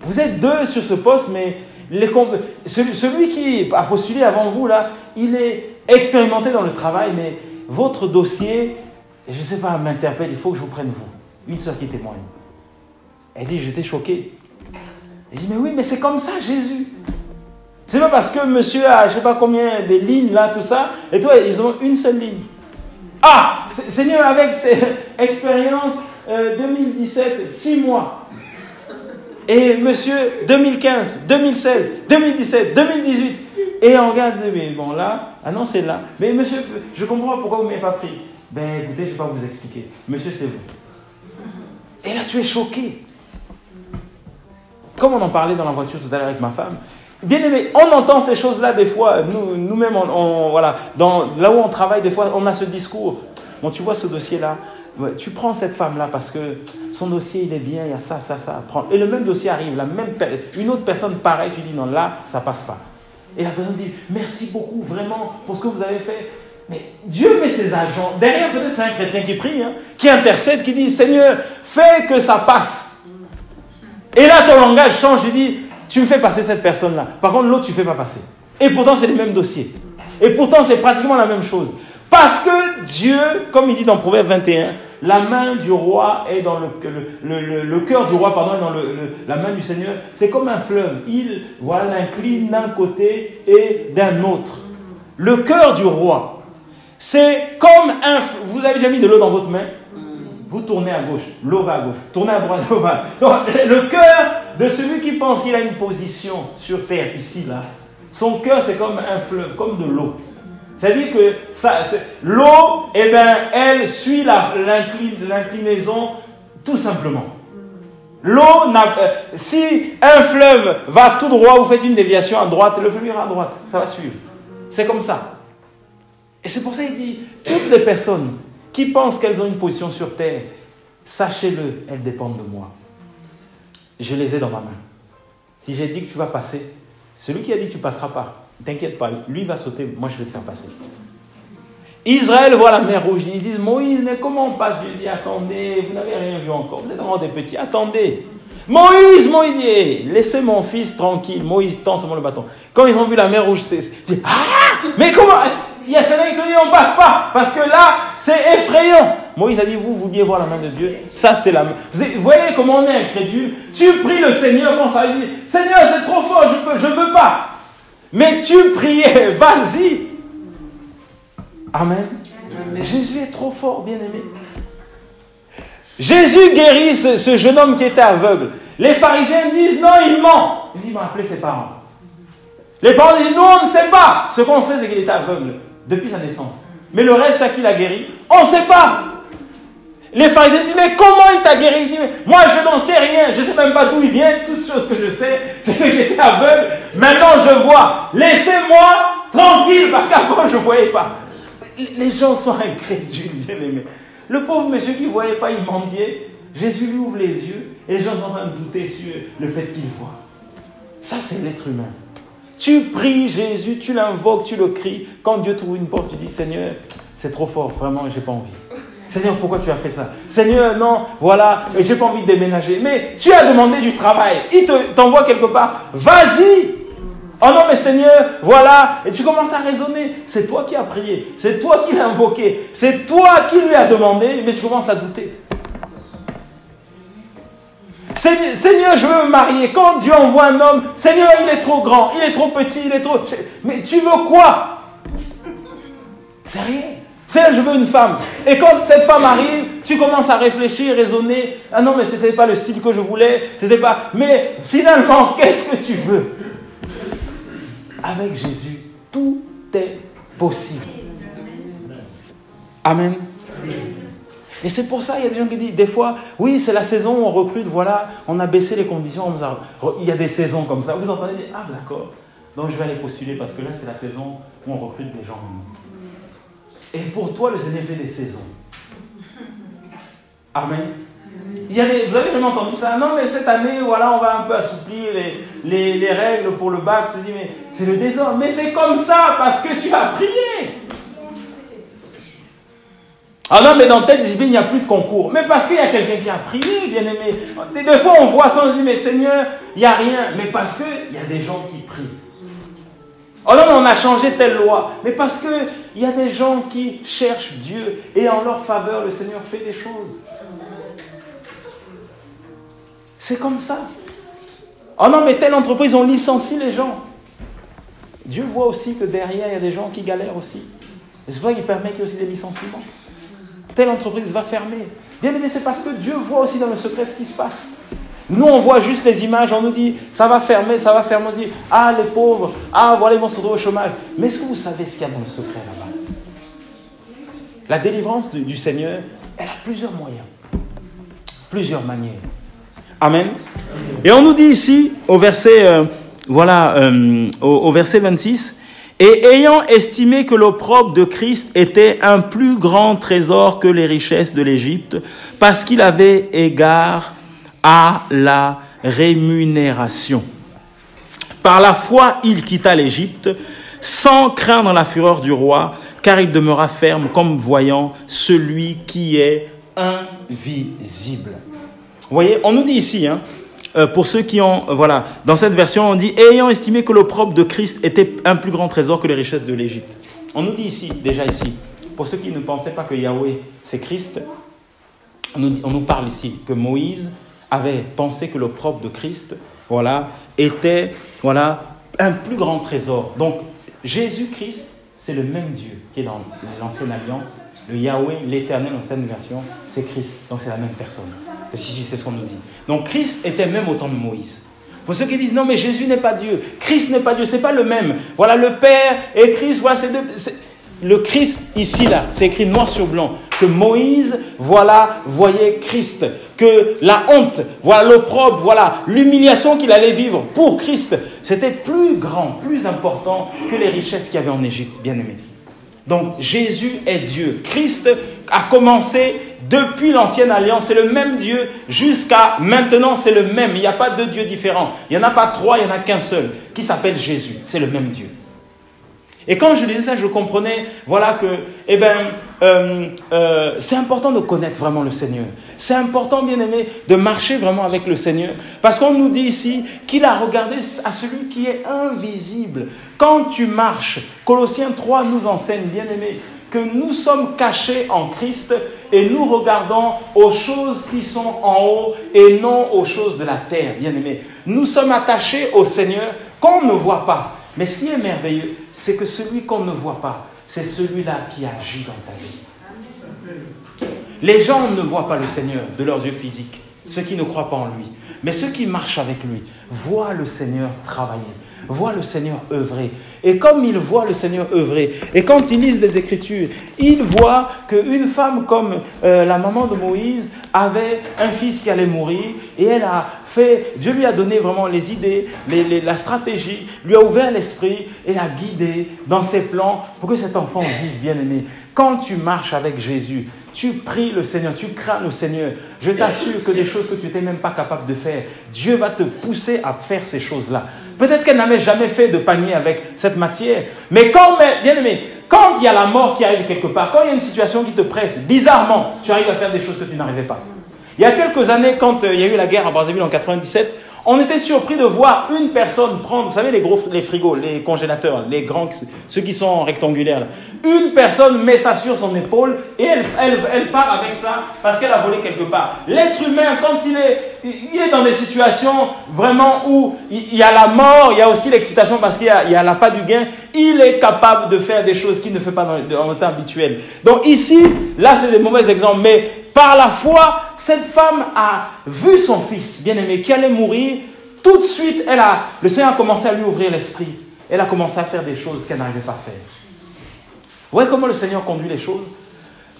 Vous êtes 2 sur ce poste, mais celui qui a postulé avant vous, là, il est expérimenté dans le travail, mais votre dossier, je ne sais pas, m'interpelle, il faut que je vous prenne vous. Une sœur qui témoigne. Elle dit, j'étais choqué. Elle dit, mais oui, mais c'est comme ça, Jésus. C'est pas parce que monsieur a, je ne sais pas combien de lignes, là, tout ça, et toi, ils ont une seule ligne. Ah, Seigneur, avec cette expérience 2017, 6 mois. Et monsieur, 2015, 2016, 2017, 2018. Et on regarde, mais bon là, ah non, c'est là. Mais monsieur, je comprends pourquoi vous ne m'avez pas pris. Ben écoutez, je ne vais pas vous expliquer. Monsieur, c'est vous. Et là, tu es choqué. Comme on en parlait dans la voiture tout à l'heure avec ma femme. Bien aimé, on entend ces choses-là des fois, nous-mêmes, voilà, là où on travaille, des fois, on a ce discours. Bon, tu vois ce dossier-là, tu prends cette femme-là parce que son dossier, il est bien, il y a ça, ça, ça. Et le même dossier arrive, une autre personne pareille, tu dis non, là, ça passe pas. Et la personne dit, merci beaucoup, vraiment, pour ce que vous avez fait. Mais Dieu met ses agents. Derrière, peut-être c'est un chrétien qui prie, hein, qui intercède, qui dit, Seigneur, fais que ça passe. Et là, ton langage change, il dit, tu me fais passer cette personne-là. Par contre, l'autre, tu ne fais pas passer. Et pourtant, c'est les mêmes dossiers. Et pourtant, c'est pratiquement la même chose. Parce que Dieu, comme il dit dans Proverbe 21, la main du roi est dans le cœur du roi, pardon, est dans la main du Seigneur. C'est comme un fleuve. Il l'incline d'un côté et d'un autre. Le cœur du roi, c'est comme un... Vous avez déjà mis de l'eau dans votre main? Vous tournez à gauche, l'eau va à gauche. Tournez à droite, l'eau va. Donc, le cœur de celui qui pense qu'il a une position sur terre, ici, là, son cœur, c'est comme un fleuve, comme de l'eau. C'est-à-dire que l'eau, eh ben, elle suit l'inclinaison tout simplement. L'eau, si un fleuve va tout droit, vous faites une déviation à droite, le fleuve ira à droite. Ça va suivre. C'est comme ça. Et c'est pour ça qu'il dit, toutes les personnes qui pensent qu'elles ont une position sur terre, sachez-le, elles dépendent de moi. Je les ai dans ma main. Si j'ai dit que tu vas passer, celui qui a dit que tu ne passeras pas, t'inquiète pas, lui va sauter, moi je vais te faire passer. Israël voit la mer rouge, ils disent, Moïse, mais comment on passe? Je lui dis, attendez, vous n'avez rien vu encore, vous êtes vraiment des petits, attendez. Moïse, laissez mon fils tranquille. Moïse tend seulement le bâton. Quand ils ont vu la mer rouge, c'est ah, mais comment? Il y a certains qui se disent, on ne passe pas, parce que là, c'est effrayant. Moïse a dit, vous vouliez voir la main de Dieu? Ça, c'est la main. Vous voyez comment on est incrédule? Tu pries le Seigneur, quand ça dit, Seigneur, c'est trop fort, je ne veux pas. Mais tu priais, vas-y. Amen. Amen. Jésus est trop fort, bien-aimé. Jésus guérit ce jeune homme qui était aveugle. Les pharisiens disent, non, il ment. Il dit, il m'a appelé ses parents. Les parents disent, non, on ne sait pas. Ce qu'on sait, c'est qu'il était aveugle depuis sa naissance. Mais le reste, à qui l'a guéri, on ne sait pas. Les pharisiens disent, mais comment il t'a guéri? Il dit, moi, je n'en sais rien. Je ne sais même pas d'où il vient. Toute chose que je sais, c'est que j'étais aveugle. Maintenant, je vois. Laissez-moi tranquille, parce qu'avant, je ne voyais pas. Les gens sont incrédules, bien aimés. Le pauvre monsieur qui ne voyait pas, il mendiait. Jésus lui ouvre les yeux et les gens sont en train de douter sur le fait qu'il voit. Ça, c'est l'être humain. Tu pries Jésus, tu l'invoques, tu le cries. Quand Dieu trouve une porte, tu dis, Seigneur, c'est trop fort, vraiment, je n'ai pas envie. Seigneur, pourquoi tu as fait ça? Seigneur, non, voilà, je n'ai pas envie de déménager. Mais tu as demandé du travail, il t'envoie quelque part. Vas-y! Oh non, mais Seigneur, voilà. Et tu commences à raisonner. C'est toi qui as prié. C'est toi qui l'as invoqué. C'est toi qui lui as demandé. Mais tu commences à douter. Seigneur, je veux me marier. Quand Dieu envoie un homme, Seigneur, il est trop grand, il est trop petit, il est trop... Mais tu veux quoi? C'est rien. Seigneur, je veux une femme. Et quand cette femme arrive, tu commences à réfléchir, raisonner. Ah non, mais ce n'était pas le style que je voulais. C'était pas... Mais finalement, qu'est-ce que tu veux? Avec Jésus, tout est possible. Amen. Et c'est pour ça, il y a des gens qui disent, des fois, oui, c'est la saison où on recrute, voilà, on a baissé les conditions, il y a des saisons comme ça. Vous entendez dire, ah d'accord, donc je vais aller postuler parce que là, c'est la saison où on recrute des gens. Et pour toi, le Seigneur fait des saisons. Amen. Vous avez jamais entendu ça? Non, mais cette année, voilà, on va un peu assouplir les règles pour le bac. Tu te dis, mais c'est le désordre. Mais c'est comme ça parce que tu as prié. Ah non, mais dans telle discipline, il n'y a plus de concours. Mais parce qu'il y a quelqu'un qui a prié, bien aimé. Des fois, on voit ça, on se dit, mais Seigneur, il n'y a rien. Mais parce qu'il y a des gens qui prient. Oh non, mais on a changé telle loi. Mais parce qu'il y a des gens qui cherchent Dieu. Et en leur faveur, le Seigneur fait des choses. C'est comme ça. Oh non, mais telle entreprise, on licencie les gens. Dieu voit aussi que derrière, il y a des gens qui galèrent aussi. Et c'est pour ça qu'il permet qu'il y ait aussi des licenciements. Telle entreprise va fermer. Bien aimé, c'est parce que Dieu voit aussi dans le secret ce qui se passe. Nous, on voit juste les images, on nous dit, ça va fermer, ça va fermer. On dit, ah, les pauvres, ah, voilà, ils vont se retrouver au chômage. Mais est-ce que vous savez ce qu'il y a dans le secret là-bas? La délivrance du Seigneur, elle a plusieurs moyens, plusieurs manières. Amen. Et on nous dit ici, au verset, au verset 26, « Et ayant estimé que l'opprobre de Christ était un plus grand trésor que les richesses de l'Égypte, parce qu'il avait égard à la rémunération. Par la foi, il quitta l'Égypte, sans craindre la fureur du roi, car il demeura ferme comme voyant celui qui est invisible. » Vous voyez, on nous dit ici, pour ceux qui ont, voilà, dans cette version, on dit « Ayant estimé que l'opprobre de Christ était un plus grand trésor que les richesses de l'Égypte. » On nous dit ici, déjà ici, pour ceux qui ne pensaient pas que Yahweh, c'est Christ, on nous parle ici que Moïse avait pensé que l'opprobre de Christ, voilà, était, voilà, un plus grand trésor. Donc, Jésus-Christ, c'est le même Dieu qui est dans l'ancienne alliance. Le Yahweh, l'éternel, en cette version, c'est Christ. Donc, c'est la même personne. C'est ce qu'on nous dit. Donc, Christ était même au temps de Moïse. Pour ceux qui disent, non, mais Jésus n'est pas Dieu. Christ n'est pas Dieu. C'est pas le même. Voilà, le Père et Christ, voilà, c'est deux. Le Christ, ici, là, c'est écrit noir sur blanc. Que Moïse, voilà, voyait Christ. Que la honte, voilà, l'opprobre, voilà, l'humiliation qu'il allait vivre pour Christ, c'était plus grand, plus important que les richesses qu'il y avait en Égypte, bien aimé. Donc, Jésus est Dieu. Christ a commencé depuis l'ancienne alliance. C'est le même Dieu jusqu'à maintenant. C'est le même. Il n'y a pas deux dieux différents. Il n'y en a pas trois, il n'y en a qu'un seul qui s'appelle Jésus. C'est le même Dieu. Et quand je disais ça, je comprenais, voilà que, c'est important de connaître vraiment le Seigneur. C'est important, bien aimé, de marcher vraiment avec le Seigneur. Parce qu'on nous dit ici qu'il a regardé à celui qui est invisible. Quand tu marches, Colossiens 3 nous enseigne, bien aimé, que nous sommes cachés en Christ et nous regardons aux choses qui sont en haut et non aux choses de la terre, bien aimé. Nous sommes attachés au Seigneur qu'on ne voit pas. Mais ce qui est merveilleux, c'est que celui qu'on ne voit pas, c'est celui-là qui agit dans ta vie. Les gens ne voient pas le Seigneur de leurs yeux physiques, ceux qui ne croient pas en lui. Mais ceux qui marchent avec lui voient le Seigneur travailler, voient le Seigneur œuvrer. Et comme ils voient le Seigneur œuvrer, et quand ils lisent les Écritures, ils voient qu'une femme comme la maman de Moïse avait un fils qui allait mourir, et elle a fait, Dieu lui a donné vraiment les idées, la stratégie, lui a ouvert l'esprit et l'a guidé dans ses plans pour que cet enfant vive, bien aimé. Quand tu marches avec Jésus, tu pries le Seigneur, tu crains le Seigneur, je t'assure que des choses que tu n'étais même pas capable de faire, Dieu va te pousser à faire ces choses-là. Peut-être qu'elle n'avait jamais fait de panier avec cette matière, mais quand, bien aimé, quand il y a la mort qui arrive quelque part, quand il y a une situation qui te presse, bizarrement, tu arrives à faire des choses que tu n'arrivais pas. Il y a quelques années, quand il y a eu la guerre à Brazzaville en 97, on était surpris de voir une personne prendre, vous savez, les frigos, les congélateurs, les grands, ceux qui sont rectangulaires. Là. Une personne met ça sur son épaule et elle part avec ça parce qu'elle a volé quelque part. L'être humain, quand il est dans des situations vraiment où il y a la mort, il y a aussi l'excitation parce qu'il y a l'appât du gain, il est capable de faire des choses qu'il ne fait pas dans le temps habituel. Donc ici, là c'est des mauvais exemples, mais par la foi, cette femme a vu son fils bien-aimé qui allait mourir. Tout de suite, le Seigneur a commencé à lui ouvrir l'esprit. Elle a commencé à faire des choses qu'elle n'arrivait pas à faire. Vous voyez comment le Seigneur conduit les choses?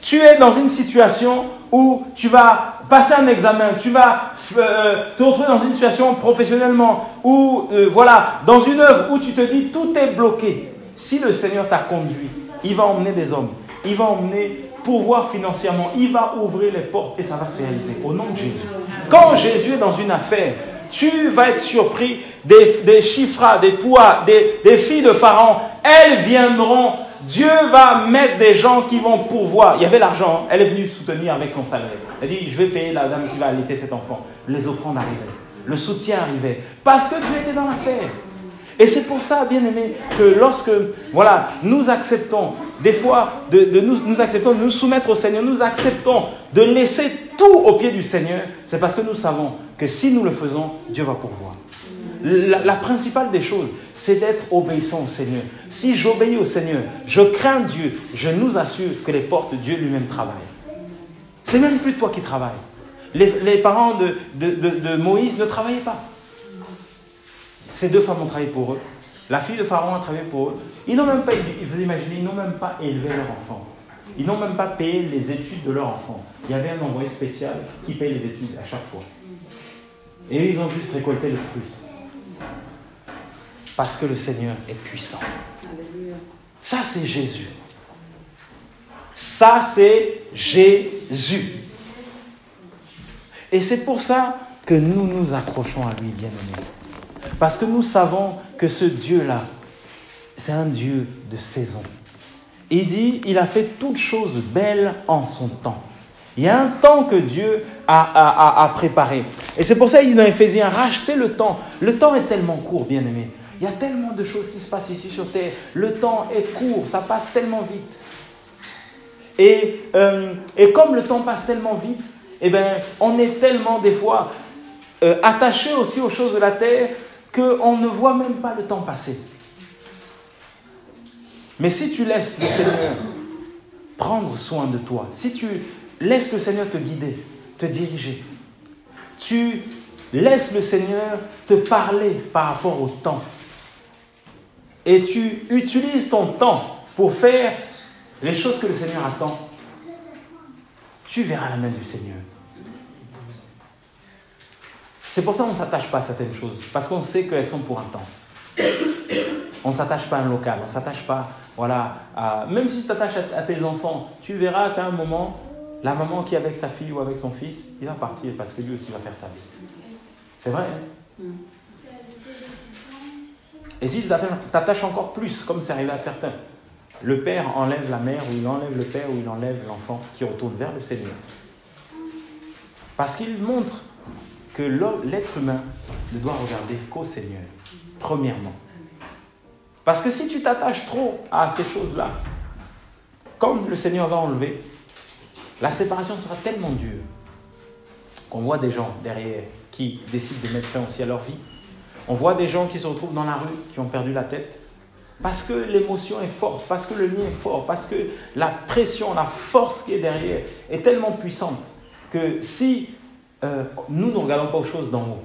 Tu es dans une situation où tu vas passer un examen, tu vas te retrouver dans une situation professionnellement, ou voilà, dans une œuvre où tu te dis tout est bloqué. Si le Seigneur t'a conduit, il va emmener des hommes, il va emmener pouvoir financièrement, il va ouvrir les portes et ça va se réaliser au nom de Jésus. Quand Jésus est dans une affaire, tu vas être surpris des chiffres, des poids, des filles de Pharaon. Elles viendront Dieu va mettre des gens qui vont pourvoir. Il y avait l'argent, elle est venue soutenir avec son salaire. Elle dit, je vais payer la dame qui va allaiter cet enfant. Les offrandes arrivaient, le soutien arrivait, parce que Dieu était dans l'affaire. Et c'est pour ça, bien aimé, que lorsque nous acceptons, des fois, nous acceptons de nous soumettre au Seigneur, nous acceptons de laisser tout au pied du Seigneur, c'est parce que nous savons que si nous le faisons, Dieu va pourvoir. La principale des choses, c'est d'être obéissant au Seigneur. Si j'obéis au Seigneur, je crains Dieu, je nous assure que les portes de Dieu lui-même travaillent. C'est même plus toi qui travailles. Les parents de Moïse ne travaillaient pas. Ces deux femmes ont travaillé pour eux. La fille de Pharaon a travaillé pour eux. Ils n'ont même pas, vous imaginez, ils n'ont même pas élevé leur enfant. Ils n'ont même pas payé les études de leur enfant. Il y avait un envoyé spécial qui paye les études à chaque fois. Et ils ont juste récolté le fruit. Parce que le Seigneur est puissant. Ça, c'est Jésus. Ça, c'est Jésus. Et c'est pour ça que nous nous accrochons à lui, bien-aimés. Parce que nous savons que ce Dieu-là, c'est un Dieu de saison. Il dit, il a fait toutes choses belles en son temps. Il y a un temps que Dieu a préparé. Et c'est pour ça qu'il dit dans Éphésiens, rachetez le temps. Le temps est tellement court, bien-aimés. Il y a tellement de choses qui se passent ici sur terre. Le temps est court, ça passe tellement vite. Et comme le temps passe tellement vite, eh bien, on est tellement des fois attaché aussi aux choses de la terre qu'on ne voit même pas le temps passer. Mais si tu laisses le Seigneur prendre soin de toi, si tu laisses le Seigneur te guider, te diriger, tu laisses le Seigneur te parler par rapport au temps, et tu utilises ton temps pour faire les choses que le Seigneur attend, tu verras la main du Seigneur. C'est pour ça qu'on ne s'attache pas à certaines choses, parce qu'on sait qu'elles sont pour un temps. On ne s'attache pas à un local, on ne s'attache pas, même si tu t'attaches à tes enfants, tu verras qu'à un moment, la maman qui est avec sa fille ou avec son fils, il va partir parce que lui aussi va faire sa vie. C'est vrai, hein? Et si tu t'attaches encore plus, comme c'est arrivé à certains, le père enlève la mère, ou il enlève le père, ou il enlève l'enfant qui retourne vers le Seigneur. Parce qu'il montre que l'être humain ne doit regarder qu'au Seigneur, premièrement. Parce que si tu t'attaches trop à ces choses-là, comme le Seigneur va enlever, la séparation sera tellement dure qu'on voit des gens derrière qui décident de mettre fin aussi à leur vie. On voit des gens qui se retrouvent dans la rue, qui ont perdu la tête, parce que l'émotion est forte, parce que le lien est fort, parce que la pression, la force qui est derrière est tellement puissante que si nous ne regardons pas aux choses d'en haut,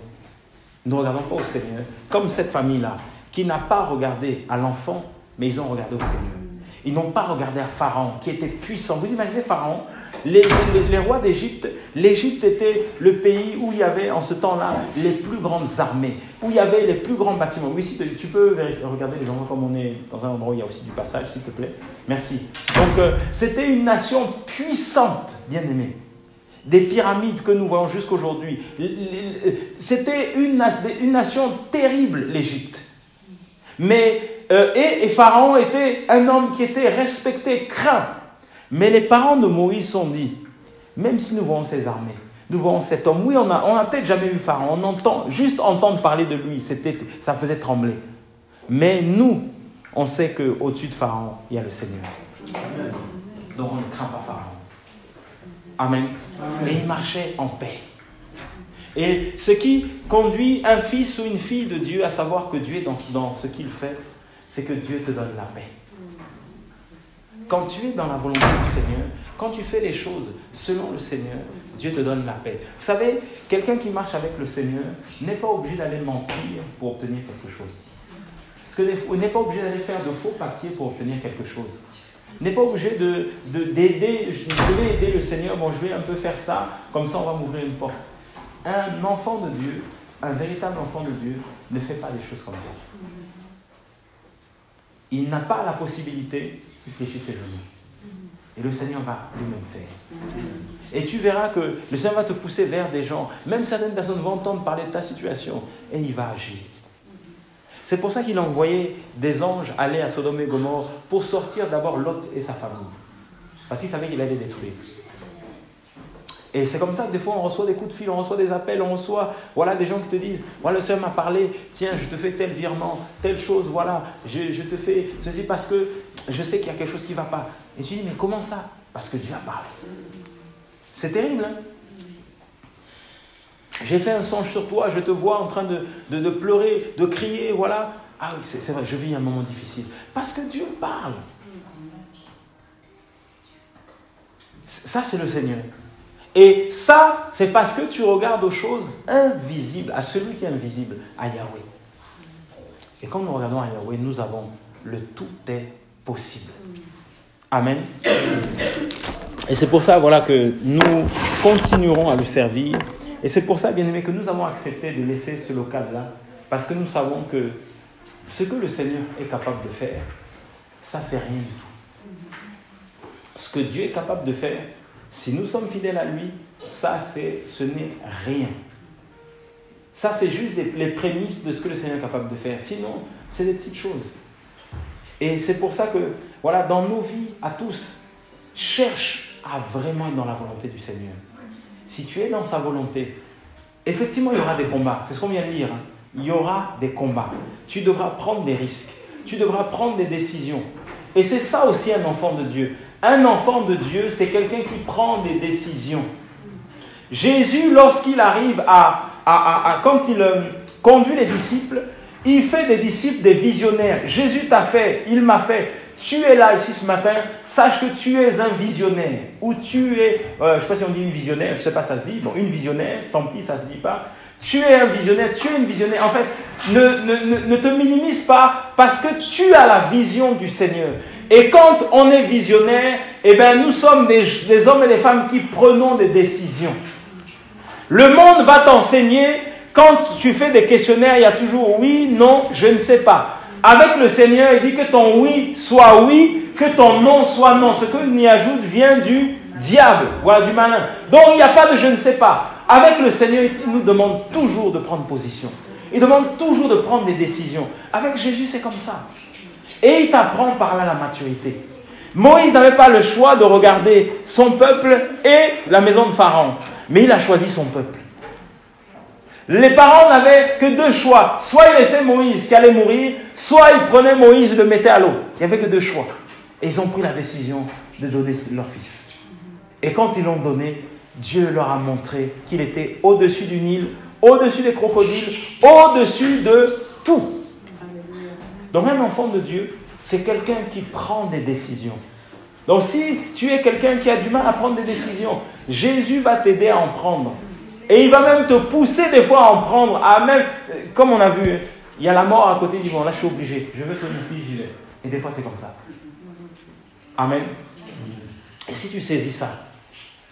nous ne regardons pas au Seigneur, comme cette famille-là, qui n'a pas regardé à l'enfant, mais ils ont regardé au Seigneur. Ils n'ont pas regardé à Pharaon, qui était puissant. Vous imaginez Pharaon, les rois d'Égypte, l'Égypte était le pays où il y avait en ce temps-là les plus grandes armées, où il y avait les plus grands bâtiments. Oui, si tu peux regarder les endroits comme on est dans un endroit où il y a aussi du passage, s'il te plaît. Merci. Donc, c'était une nation puissante, bien aimée. Des pyramides que nous voyons jusqu'aujourd'hui. C'était une nation terrible, l'Égypte. Mais et Pharaon était un homme qui était respecté, craint. Mais les parents de Moïse ont dit, même si nous voyons ces armées, nous voyons cet homme, oui, on a peut-être jamais vu Pharaon, juste entendre parler de lui, ça faisait trembler. Mais nous, on sait qu'au-dessus de Pharaon, il y a le Seigneur. Amen. Donc on ne craint pas Pharaon. Amen. Amen. Et il marchait en paix. Et ce qui conduit un fils ou une fille de Dieu à savoir que Dieu est dans ce qu'il fait, c'est que Dieu te donne la paix. Quand tu es dans la volonté du Seigneur, quand tu fais les choses selon le Seigneur, Dieu te donne la paix. Vous savez, quelqu'un qui marche avec le Seigneur n'est pas obligé d'aller mentir pour obtenir quelque chose. Parce que n'est pas obligé d'aller faire de faux papiers pour obtenir quelque chose. N'est pas obligé d'aider, je vais aider le Seigneur, bon je vais un peu faire ça, comme ça on va m'ouvrir une porte. Un enfant de Dieu, un véritable enfant de Dieu, ne fait pas des choses comme ça. Il n'a pas la possibilité de fléchir ses genoux. Et le Seigneur va lui-même faire. Et tu verras que le Seigneur va te pousser vers des gens. Même certaines personnes vont entendre parler de ta situation et il va agir. C'est pour ça qu'il a envoyé des anges aller à Sodome et Gomorrhe pour sortir d'abord Lot et sa famille. Parce qu'il savait qu'il allait détruire. Et c'est comme ça que des fois on reçoit des coups de fil, on reçoit des appels, on reçoit des gens qui te disent « Voilà, le Seigneur m'a parlé, tiens, je te fais tel virement, telle chose, voilà, je te fais ceci parce que je sais qu'il y a quelque chose qui ne va pas. » Et tu dis « Mais comment ça ?» Parce que Dieu a parlé. C'est terrible, hein? J'ai fait un songe sur toi, je te vois en train de pleurer, de crier, voilà. Ah oui, c'est vrai, je vis un moment difficile. Parce que Dieu parle. Ça, c'est le Seigneur. Et ça, c'est parce que tu regardes aux choses invisibles, à celui qui est invisible, à Yahweh. Et quand nous regardons à Yahweh, nous avons le tout est possible. Amen. Et c'est pour ça, que nous continuerons à le servir. Et c'est pour ça, bien-aimés, que nous avons accepté de laisser ce local-là, parce que nous savons que ce que le Seigneur est capable de faire, ça, c'est rien du tout. Ce que Dieu est capable de faire, si nous sommes fidèles à lui, ça, ce n'est rien. Ça, c'est juste les prémices de ce que le Seigneur est capable de faire. Sinon, c'est des petites choses. Et c'est pour ça que, dans nos vies, à tous, cherche à vraiment être dans la volonté du Seigneur. Si tu es dans sa volonté, effectivement, il y aura des combats. C'est ce qu'on vient de lire. Il y aura des combats. Tu devras prendre des risques. Tu devras prendre des décisions. Et c'est ça aussi un enfant de Dieu. Un enfant de Dieu, c'est quelqu'un qui prend des décisions. Jésus, lorsqu'il arrive quand il conduit les disciples, il fait des disciples des visionnaires. Jésus t'a fait, il m'a fait. Tu es là ici ce matin, sache que tu es un visionnaire. Ou tu es, je ne sais pas si on dit une visionnaire, je ne sais pas si ça se dit. Bon, une visionnaire, tant pis, ça ne se dit pas. Tu es un visionnaire, tu es une visionnaire. En fait, ne te minimise pas parce que tu as la vision du Seigneur. Et quand on est visionnaire, nous sommes des hommes et des femmes qui prenons des décisions. Le monde va t'enseigner, quand tu fais des questionnaires, il y a toujours oui, non, je ne sais pas. Avec le Seigneur, il dit que ton oui soit oui, que ton non soit non. Ce que n'y ajoute vient du diable, du malin. Donc il n'y a pas de je ne sais pas. Avec le Seigneur, il nous demande toujours de prendre position. Il demande toujours de prendre des décisions. Avec Jésus, c'est comme ça. Et il t'apprend par là la maturité. Moïse n'avait pas le choix de regarder son peuple et la maison de Pharaon. Mais il a choisi son peuple. Les parents n'avaient que deux choix. Soit ils laissaient Moïse qui allait mourir, soit ils prenaient Moïse et le mettaient à l'eau. Il n'y avait que deux choix. Et ils ont pris la décision de donner leur fils. Et quand ils l'ont donné, Dieu leur a montré qu'il était au-dessus du Nil, au-dessus des crocodiles, au-dessus de tout. Donc un enfant de Dieu, c'est quelqu'un qui prend des décisions. Donc si tu es quelqu'un qui a du mal à prendre des décisions, Jésus va t'aider à en prendre. Et il va même te pousser des fois à en prendre, comme on a vu, il y a la mort à côté, il dit bon là je suis obligé, je veux sauver mon fils, j'y vais. Et des fois c'est comme ça. Amen. Et si tu saisis ça,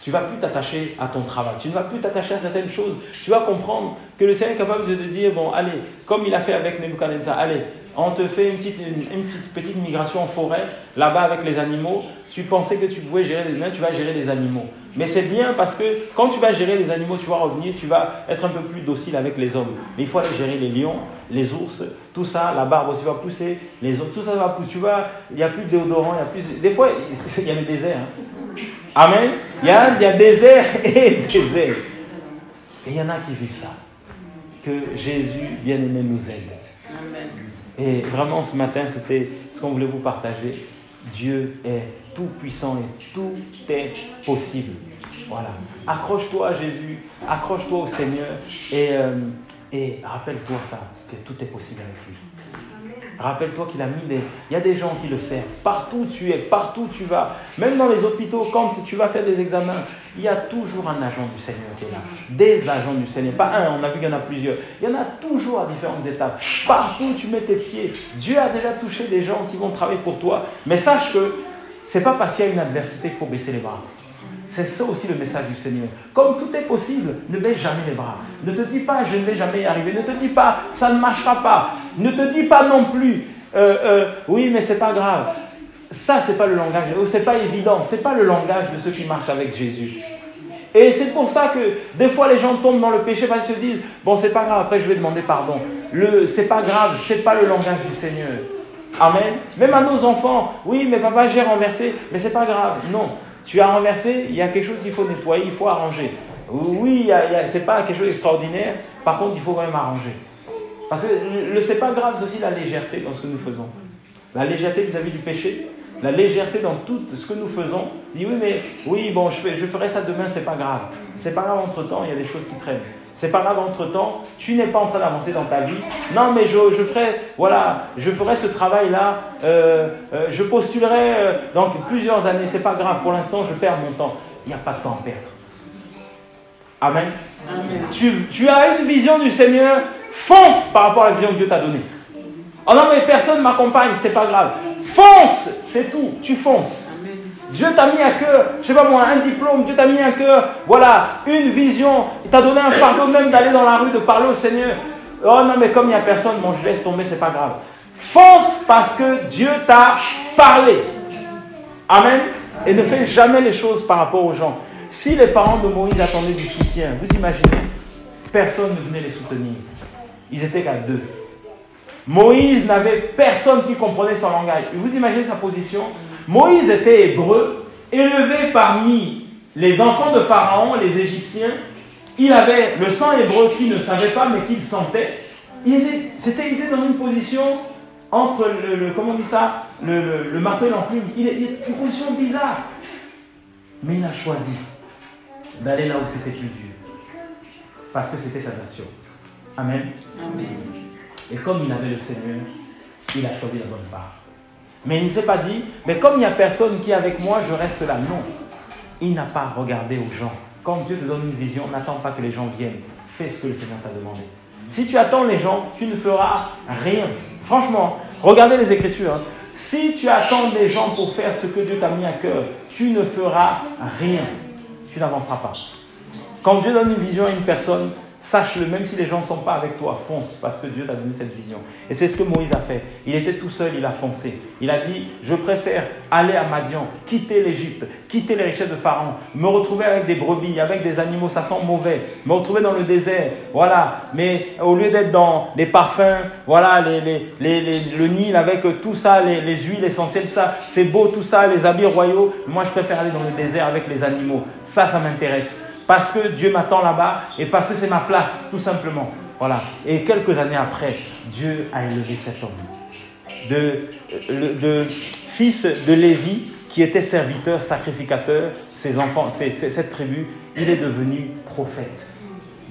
tu ne vas plus t'attacher à ton travail, tu ne vas plus t'attacher à certaines choses, tu vas comprendre que le Seigneur est capable de te dire, bon allez, comme il a fait avec Nebuchadnezzar, allez, on te fait une petite migration en forêt, là-bas avec les animaux, tu pensais que tu pouvais gérer les humains, tu vas gérer les animaux. Mais c'est bien parce que quand tu vas gérer les animaux, tu vas revenir, tu vas être un peu plus docile avec les hommes. Mais il faut aller gérer les lions, les ours, tout ça, la barbe aussi va pousser, les autres, tout ça va pousser, il n'y a plus de déodorant, des fois, il y a le désert. Amen. Il y a désert et désert. Et il y en a qui vivent ça. Que Jésus, bien-aimé, nous aide. Amen. Et vraiment, ce matin, c'était ce qu'on voulait vous partager. Dieu est tout puissant et tout est possible. Voilà. Accroche-toi à Jésus, accroche-toi au Seigneur et rappelle-toi ça, que tout est possible avec lui. Rappelle-toi qu'il a mis il y a des gens qui le servent. Partout où tu es, partout où tu vas, même dans les hôpitaux, quand tu vas faire des examens, il y a toujours un agent du Seigneur qui est là. Des agents du Seigneur. Pas un, on a vu qu'il y en a plusieurs. Il y en a toujours à différentes étapes. Partout où tu mets tes pieds, Dieu a déjà touché des gens qui vont travailler pour toi. Mais sache que ce n'est pas parce qu'il y a une adversité qu'il faut baisser les bras. C'est ça aussi le message du Seigneur. Comme tout est possible, ne baisse jamais les bras. Ne te dis pas, je ne vais jamais y arriver. Ne te dis pas, ça ne marchera pas. Ne te dis pas non plus, oui, mais c'est pas grave. Ça, c'est pas le langage, c'est pas évident. C'est pas le langage de ceux qui marchent avec Jésus. Et c'est pour ça que des fois les gens tombent dans le péché parce qu'ils se disent, bon, c'est pas grave, après je vais demander pardon. c'est pas grave, c'est pas le langage du Seigneur. Amen. Même à nos enfants, oui, mais papa, j'ai renversé, mais c'est pas grave. Non, tu as renversé, il y a quelque chose qu'il faut nettoyer, il faut arranger. Oui, c'est pas quelque chose d'extraordinaire, par contre, il faut quand même arranger. Parce que c'est pas grave, c'est aussi la légèreté dans ce que nous faisons. La légèreté vis-à-vis du péché, la légèreté dans tout ce que nous faisons. Dis oui, bon, je ferai ça demain, c'est pas grave. C'est pas grave, entre-temps, il y a des choses qui traînent. C'est pas grave, entre-temps, tu n'es pas en train d'avancer dans ta vie. Non, mais je ferai ce travail-là, je postulerai dans plusieurs années, c'est pas grave, pour l'instant, je perds mon temps. Il n'y a pas de temps à perdre. Amen. Amen. Tu as une vision du Seigneur, fonce par rapport à la vision que Dieu t'a donnée. Oh non, mais personne ne m'accompagne, c'est pas grave. Fonce, c'est tout, tu fonces. Amen. Dieu t'a mis à cœur, je sais pas moi, un diplôme, Dieu t'a mis à cœur, voilà, une vision, il t'a donné un fardeau même d'aller dans la rue, de parler au Seigneur. Oh non, mais comme il n'y a personne, bon, je laisse tomber, c'est pas grave. Fonce parce que Dieu t'a parlé. Amen. Et ne fais jamais les choses par rapport aux gens. Si les parents de Moïse attendaient du soutien, vous imaginez, personne ne venait les soutenir. Ils étaient qu'à 2. Moïse n'avait personne qui comprenait son langage. Vous imaginez sa position? Moïse était hébreu, élevé parmi les enfants de Pharaon, les Égyptiens. Il avait le sang hébreu qu'il ne savait pas, mais qu'il sentait. Il était dans une position entre le marteau et l'enclume. Il est une position bizarre. Mais il a choisi d'aller là où c'était plus dur. Parce que c'était sa nation. Amen. Amen. Et comme il avait le Seigneur, il a choisi la bonne part. Mais il ne s'est pas dit, mais comme il n'y a personne qui est avec moi, je reste là. Non. Il n'a pas regardé aux gens. Quand Dieu te donne une vision, n'attends pas que les gens viennent. Fais ce que le Seigneur t'a demandé. Si tu attends les gens, tu ne feras rien. Franchement, regardez les Écritures. Hein. Si tu attends des gens pour faire ce que Dieu t'a mis à cœur, tu ne feras rien. Tu n'avanceras pas. Quand Dieu donne une vision à une personne, sache-le, même si les gens ne sont pas avec toi, fonce, parce que Dieu t'a donné cette vision. Et c'est ce que Moïse a fait. Il était tout seul, il a foncé. Il a dit, je préfère aller à Madian, quitter l'Égypte, quitter les richesses de Pharaon, me retrouver avec des brebis, avec des animaux, ça sent mauvais, me retrouver dans le désert, voilà. Mais au lieu d'être dans des parfums, voilà, le Nil avec tout ça, les huiles essentielles, tout ça, c'est beau tout ça, les habits royaux, moi je préfère aller dans le désert avec les animaux. Ça m'intéresse. Parce que Dieu m'attend là-bas et parce que c'est ma place, tout simplement. Voilà. Et quelques années après, Dieu a élevé cet homme. De fils de Lévi, qui était serviteur, sacrificateur, ses enfants, cette tribu, il est devenu prophète.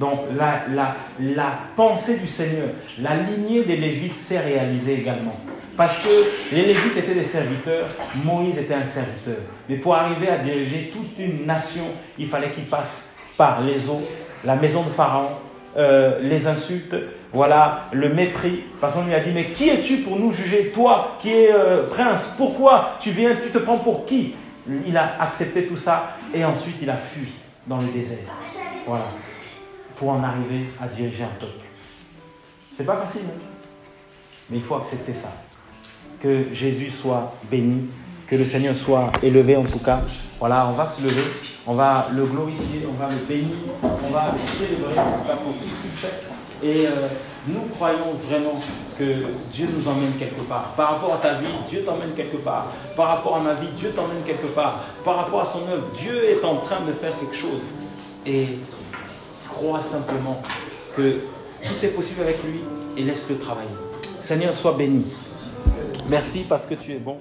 Donc la pensée du Seigneur, la lignée des Lévites s'est réalisée également. Parce que les Lévites étaient des serviteurs, Moïse était un serviteur. Mais pour arriver à diriger toute une nation, il fallait qu'il passe par les eaux, la maison de Pharaon, les insultes, voilà, le mépris. Parce qu'on lui a dit, mais qui es-tu pour nous juger? Toi qui es prince, pourquoi tu viens, tu te prends pour qui? Il a accepté tout ça et ensuite il a fui dans le désert. Voilà, pour en arriver à diriger un peuple. C'est pas facile, hein? Mais il faut accepter ça. Que Jésus soit béni, que le Seigneur soit élevé en tout cas. Voilà, on va se lever, on va le glorifier, on va le bénir, on va célébrer en tout cas pour tout ce qu'il fait. Et nous croyons vraiment que Dieu nous emmène quelque part. Par rapport à ta vie, Dieu t'emmène quelque part. Par rapport à ma vie, Dieu t'emmène quelque part. Par rapport à son œuvre, Dieu est en train de faire quelque chose. Et crois simplement que tout est possible avec lui et laisse-le travailler. Seigneur, sois béni. Merci parce que tu es bon.